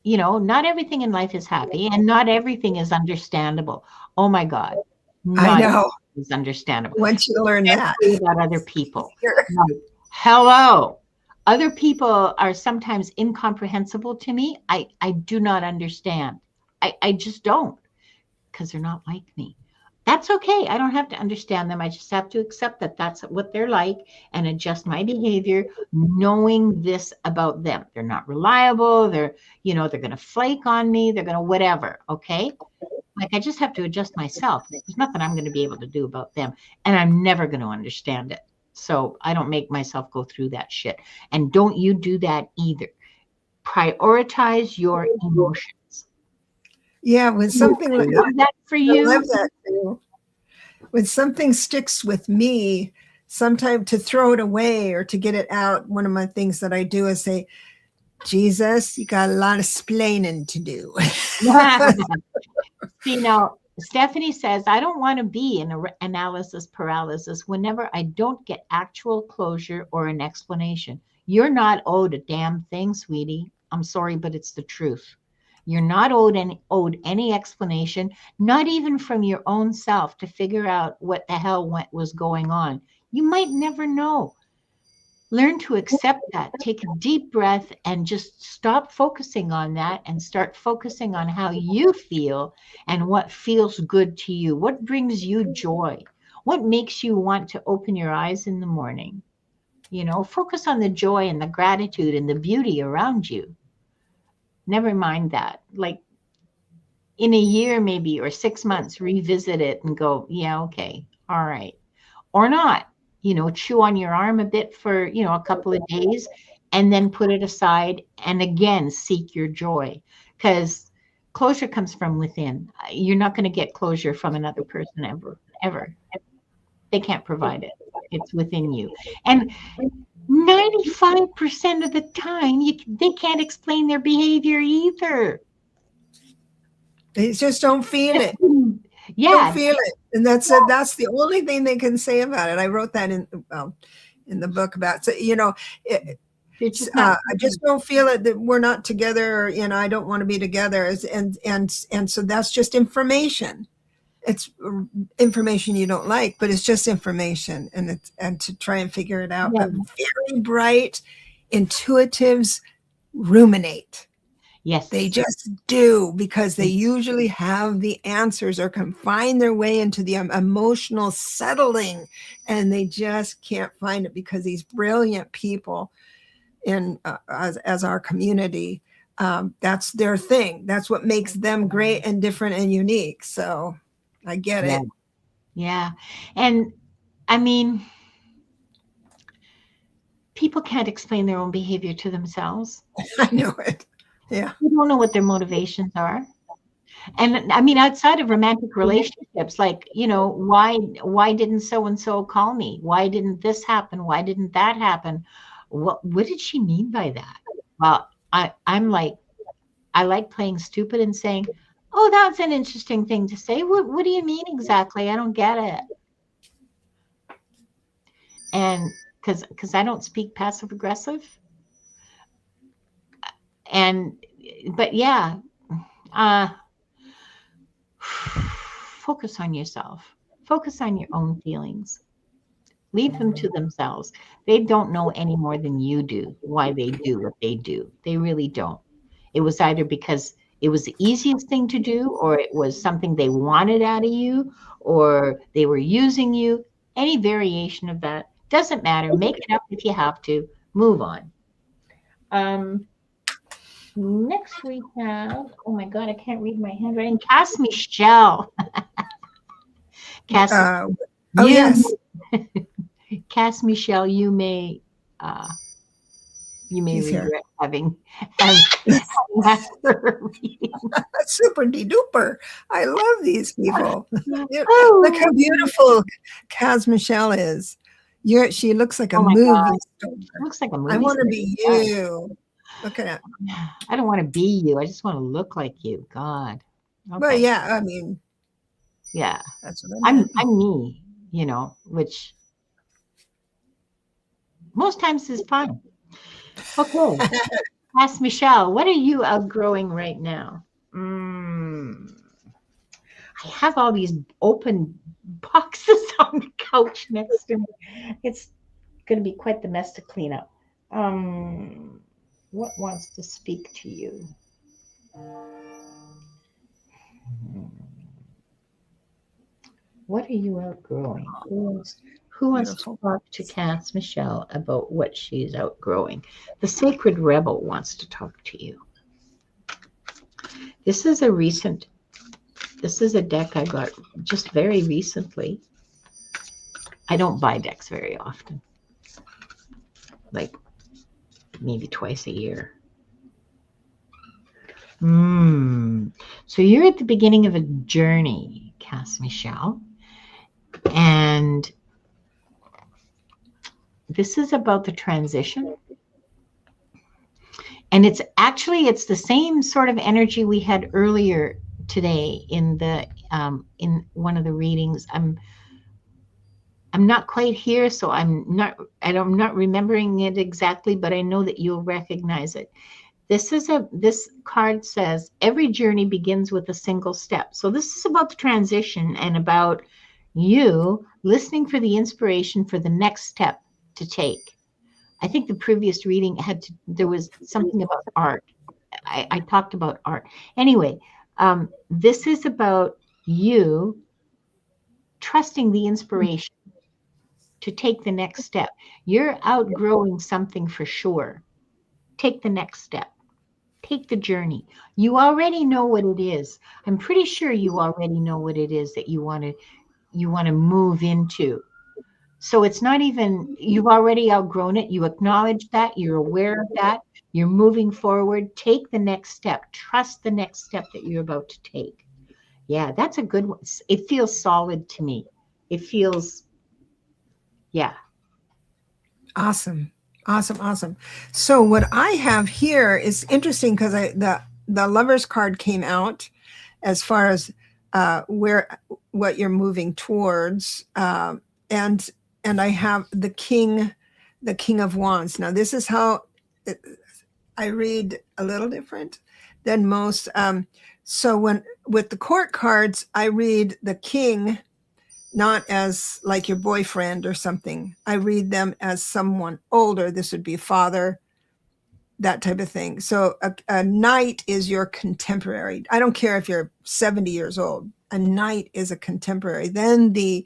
Not everything in life is happy, and not everything is understandable. Oh my God. I know. Is understandable. I want you to learn that about other people. Hello. Other people are sometimes incomprehensible to me. I do not understand. I just don't, because they're not like me. That's okay. I don't have to understand them. I just have to accept that that's what they're like and adjust my behavior, knowing this about them. They're not reliable. They're going to flake on me. They're going to whatever. Okay. Like, I just have to adjust myself. There's nothing I'm going to be able to do about them. And I'm never going to understand it. So I don't make myself go through that shit. And don't you do that either. Prioritize your emotions. Yeah, when something I love that for you. I love that too. When something sticks with me, sometimes to throw it away or to get it out, one of my things that I do is say, Jesus, you got a lot of splaining to do. See, now, Stephanie says, I don't want to be in analysis paralysis whenever I don't get actual closure or an explanation. You're not owed a damn thing, sweetie. I'm sorry, but it's the truth. You're not owed any explanation, not even from your own self, to figure out what the hell was going on. You might never know. Learn to accept that. Take a deep breath and just stop focusing on that and start focusing on how you feel and what feels good to you. What brings you joy? What makes you want to open your eyes in the morning? Focus on the joy and the gratitude and the beauty around you. Never mind that. Like, in a year maybe, or 6 months, revisit it and go, yeah, okay, all right. Or not. Chew on your arm a bit for, a couple of days, and then put it aside and again seek your joy, because closure comes from within. You're not going to get closure from another person ever. They can't provide it. It's within you. And 95% of the time, they can't explain their behavior either. They just don't feel it. Yeah. Don't feel it. And that's it. That's the only thing they can say about it. I wrote that in the book about, so, I just don't feel it, that we're not together, or, I don't want to be together. And so that's just information. It's information you don't like, but it's just information, and to try and figure it out. Yeah. But very bright intuitives ruminate. Yes. They just do, because they usually have the answers or can find their way into the emotional settling, and they just can't find it because these brilliant people in as our community, that's their thing. That's what makes them great and different and unique. So I get Yeah. it. Yeah. And I mean, people can't explain their own behavior to themselves. I know it. Yeah. You don't know what their motivations are. And I mean, outside of romantic relationships, like, why didn't so and so call me? Why didn't this happen? Why didn't that happen? What did she mean by that? Well, I'm like, I like playing stupid and saying, "Oh, that's an interesting thing to say. What do you mean exactly? I don't get it." And because I don't speak passive aggressive, and but yeah, uh, focus on yourself. Focus on your own feelings. Leave them to themselves. They don't know any more than you do why they do what they do. They really don't. It was either because it was the easiest thing to do, or it was something they wanted out of you, or they were using you. Any variation of that doesn't matter. Make it up if you have to. Move on. Um, Next we have, oh my God, I can't read my handwriting. Cass Michelle. Cass, Oh, yes. you, Cass Michelle, uh, you may He's here. regret having asked for a reading. Super duper. I love these people. Look how Oh, beautiful Kaz Michelle is. She looks like a oh my movie God. star. Looks like a I movie want to star. be Yeah. you. Look at that. I don't want to be you. I just want to look like you. God. Well, Okay. yeah, I mean, Yeah. that's what I I'm meant. I'm me, which most times is fine. Okay. Ask Michelle, what are you outgrowing right now? I have all these open boxes on the couch next to me. It's going to be quite the mess to clean up. Um, what wants to speak to you? What are you outgrowing? Who wants to Beautiful. talk to Cass Michelle about what she's outgrowing? The Sacred Rebel wants to talk to you. This is a deck I got just very recently. I don't buy decks very often, like maybe twice a year. So you're at the beginning of a journey, Cass Michelle. And this is about the transition. And it's the same sort of energy we had earlier today in in one of the readings. I'm not quite here, so I'm not remembering it exactly, but I know that you'll recognize it. This card says every journey begins with a single step. So this is about the transition and about you listening for the inspiration for the next step to take. I think the previous reading there was something about art. I talked about art. Anyway, this is about you trusting the inspiration to take the next step. You're outgrowing something for sure. Take the next step. Take the journey. You already know what it is. I'm pretty sure you already know what it is that you want to move into. So it's not even, you've already outgrown it. You acknowledge that, you're aware of that, you're moving forward. Take the next step. Trust the next step that you're about to take. Yeah, that's a good one. It feels solid to me. It feels, yeah. Awesome. Awesome. Awesome. So what I have here is interesting because the Lover's card came out as far as what you're moving towards, and I have the King of Wands. Now this is how I read a little different than most. So with the Court cards, I read the King not as like your boyfriend or something. I read them as someone older. This would be a father, that type of thing. So a knight is your contemporary. I don't care if you're 70 years old. A knight is a contemporary. Then the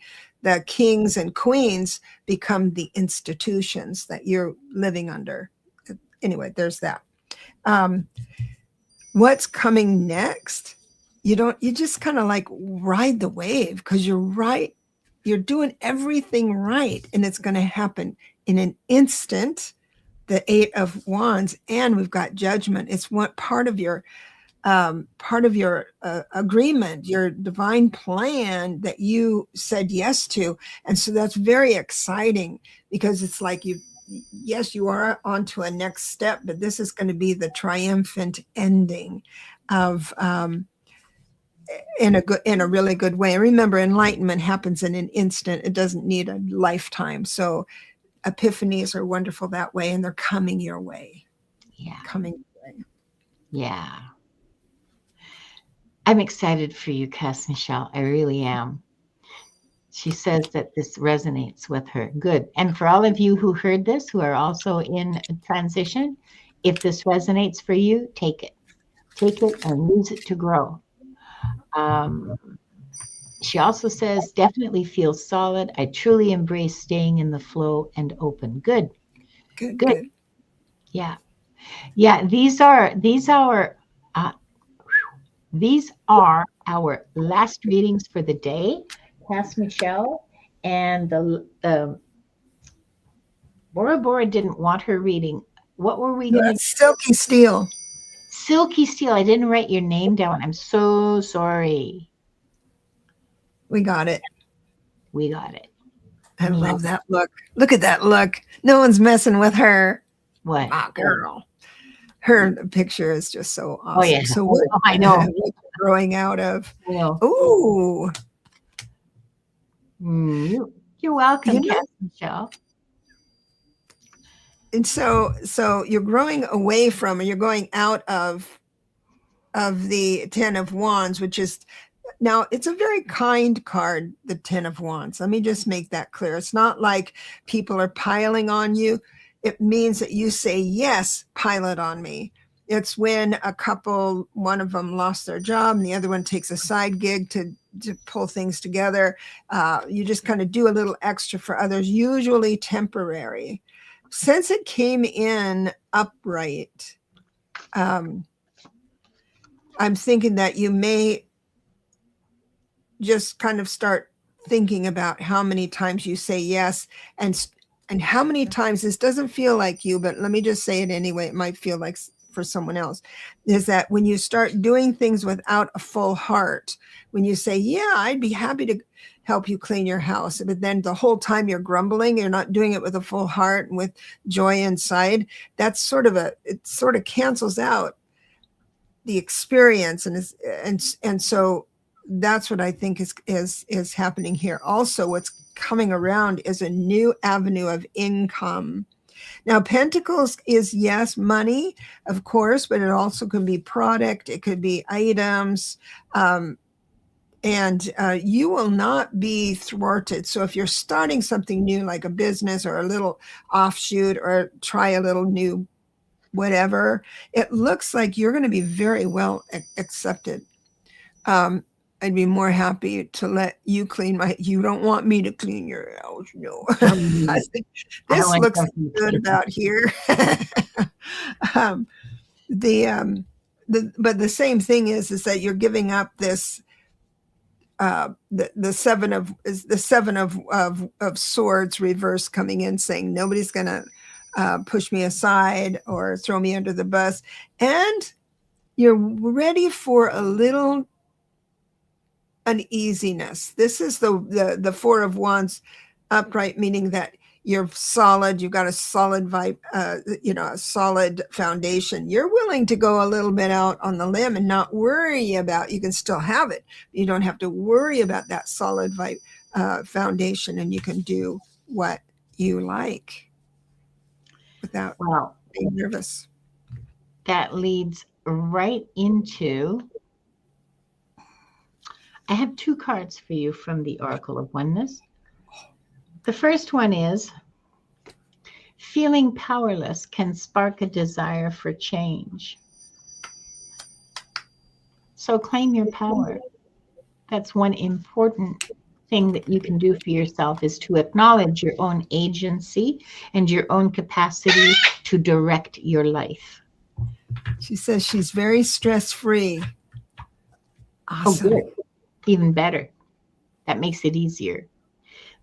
kings and queens become the institutions that you're living under. Anyway, there's that. What's coming next? You just kind of like ride the wave, because you're right. You're doing everything right, and it's going to happen in an instant. The 8 of Wands, and we've got Judgment. It's what part of your agreement, your divine plan that you said yes to. And so that's very exciting, because it's like yes, you are onto a next step, but this is going to be the triumphant ending of in a really good way. Remember, enlightenment happens in an instant. It doesn't need a lifetime. So epiphanies are wonderful that way, and they're coming your way. Yeah. Coming your way. Yeah. I'm excited for you, Cass Michelle. I really am. She says that this resonates with her. Good. And for all of you who heard this, who are also in transition, if this resonates for you, take it. Take it and use it to grow. She also says, definitely feel solid. I truly embrace staying in the flow and open. Good. Good. Yeah. Yeah. These are our last readings for the day. Cass Michelle, and the Bora Bora didn't want her reading. What were we going to do? Silky Steel. Silky Steel. I didn't write your name down. I'm so sorry. We got it. We got it. I love that look. Look at that look. No one's messing with her. What? Ah, girl. Her picture is just so awesome. Oh, yeah. So what, I know. What you're growing out of. I know. Ooh. You're welcome, Cass Michelle. And so you're growing away from, or you're going out of the 10 of Wands, which is, now it's a very kind card, the 10 of Wands. Let me just make that clear. It's not like people are piling on you. It means that you say, yes, pile it on me. It's when a couple, one of them lost their job and the other one takes a side gig to pull things together. You just kind of do a little extra for others, usually temporary. Since it came in upright, I'm thinking that you may just kind of start thinking about how many times you say yes, and how many times this doesn't feel like you, but let me just say it anyway. It might feel like for someone else, is that when you start doing things without a full heart, when you say, yeah, I'd be happy to help you clean your house, but then the whole time you're grumbling, you're not doing it with a full heart and with joy inside, that's it sort of cancels out the experience. And so that's what I think is happening here. Also, what's coming around is a new avenue of income. Now, Pentacles is, yes, money, of course, but it also can be product. It could be items. And you will not be thwarted. So if you're starting something new, like a business or a little offshoot, or try a little new whatever, it looks like you're going to be very well accepted. I'd be more happy to let you clean you don't want me to clean your house. No. I think this looks good about here. But the same thing is that you're giving up this, the seven of swords reverse coming in, saying nobody's going to push me aside or throw me under the bus. And you're ready for a little uneasiness. This is the 4 of Wands upright, meaning that you're solid. You've got a solid vibe, a solid foundation. You're willing to go a little bit out on the limb and not worry about. You can still have it. You don't have to worry about that solid vibe foundation, and you can do what you like without being nervous. That leads right into. I have 2 cards for you from the Oracle of Oneness. The first one is, Feeling powerless can spark a desire for change. So claim your power. That's one important thing that you can do for yourself, is to acknowledge your own agency and your own capacity to direct your life. She says she's very stress-free. Awesome. Oh, good. Even better. That makes it easier.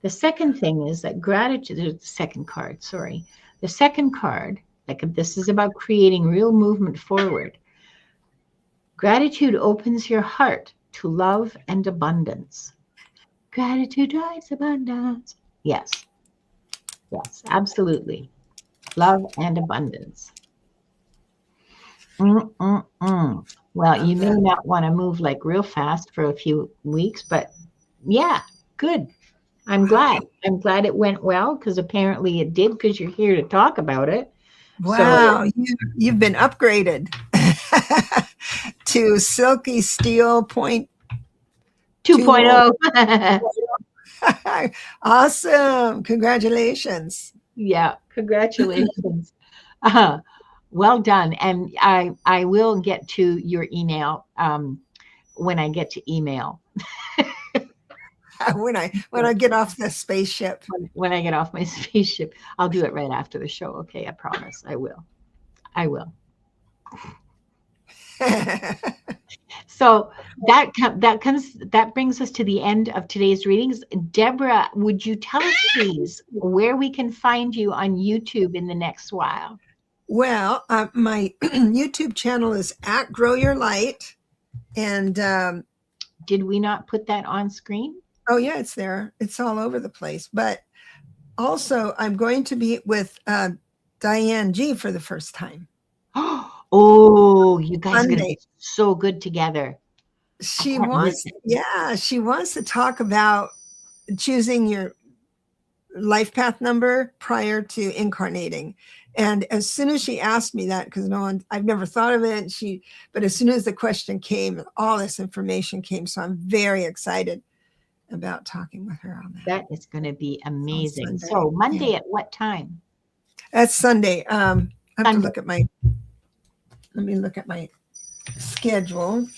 The second thing is that gratitude, the second card, sorry. The second card, like this is about creating real movement forward. Gratitude opens your heart to love and abundance. Gratitude drives abundance. Yes. Yes, absolutely. Love and abundance. Well, you may not want to move like real fast for a few weeks, but yeah, good. I'm glad. I'm glad it went well, because apparently it did, because you're here to talk about it. Wow, so, you've been upgraded to Silky Steel Point 2.0. Awesome. Congratulations. Yeah, congratulations. Well done. And I will get to your email when I get to email. When I get off the spaceship. When I get off my spaceship, I'll do it right after the show. Okay, I promise. I will. So that brings us to the end of today's readings. Debra, would you tell us, please, where we can find you on YouTube in the next while? Well, my YouTube channel is @Grow Your Light, and did we not put that on screen? Oh yeah, it's there. It's all over the place. But also, I'm going to be with Diane G for the first time. Oh, you guys are going to be so good together. She wants to talk about choosing your life path number prior to incarnating. And as soon as she asked me that, because I've never thought of it, but as soon as the question came, all this information came. So I'm very excited about talking with her on that. That is going to be amazing. So Monday at what time? That's Sunday. I have to look at let me look at my schedule,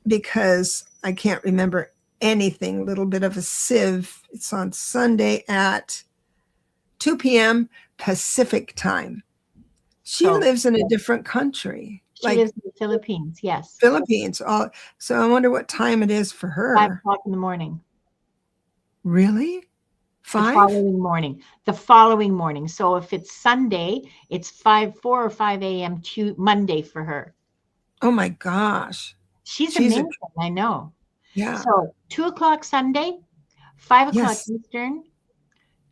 because I can't remember anything. A little bit of a sieve. It's on Sunday at 2 p.m. Pacific time. She lives in a different country. She lives in the Philippines, yes. Philippines. So I wonder what time it is for her. 5 o'clock in the morning. Really? 5? The following morning. So if it's Sunday, it's 4 or 5 a.m. to Monday for her. Oh my gosh. She's amazing, I know. Yeah. So 2 o'clock Sunday, 5 o'clock Eastern,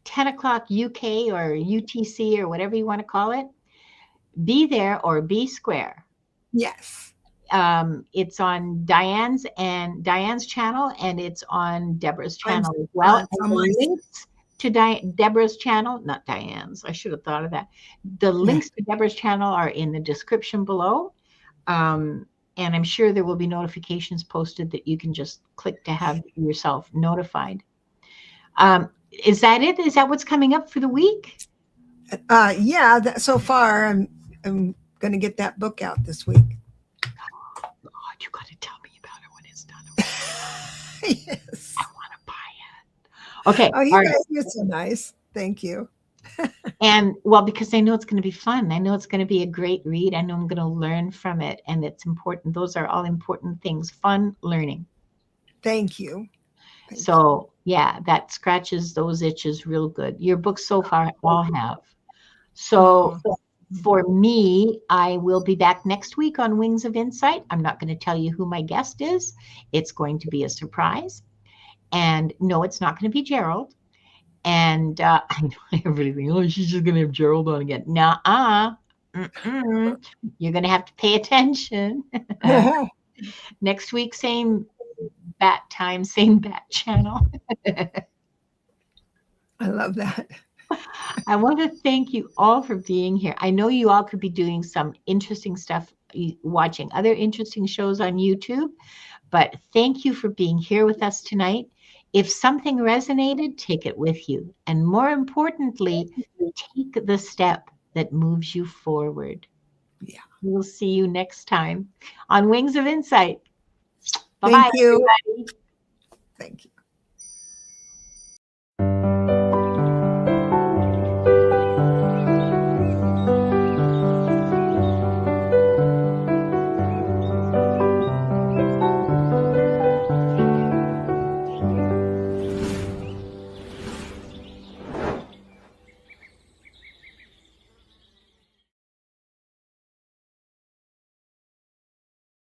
10 o'clock UK or UTC or whatever you want to call it. Be there or be square. Yes. It's on Diane's channel, and it's on Debra's channel as well. And the links to Debra's channel, not Diane's, I should have thought of that. The links to Debra's channel are in the description below. And I'm sure there will be notifications posted that you can just click to have yourself notified. Is that it? Is that what's coming up for the week? Yeah, so far I'm going to get that book out this week. God, you got to tell me about it when it's done. Yes. I want to buy it. Okay. Oh, you guys are so nice. Thank you. And well, because I know it's going to be fun. I know it's going to be a great read. I know I'm going to learn from it, and it's important. Those are all important things. Fun learning. Thank you. Yeah, that scratches those itches real good. Your books so far all have. So for me, I will be back next week on Wings of Insight. I'm not going to tell you who my guest is. It's going to be a surprise. And no, it's not going to be Gerald. And I know everybody thinks, oh, she's just going to have Gerald on again. Nuh-uh. You're going to have to pay attention. Next week, same bat time, same bat channel. I love that. I want to thank you all for being here. I know you all could be doing some interesting stuff, watching other interesting shows on YouTube, but thank you for being here with us tonight. If something resonated, take it with you. And more importantly, take the step that moves you forward. Yeah. We'll see you next time on Wings of Insight. Bye-bye, Thank you. everybody. Thank you.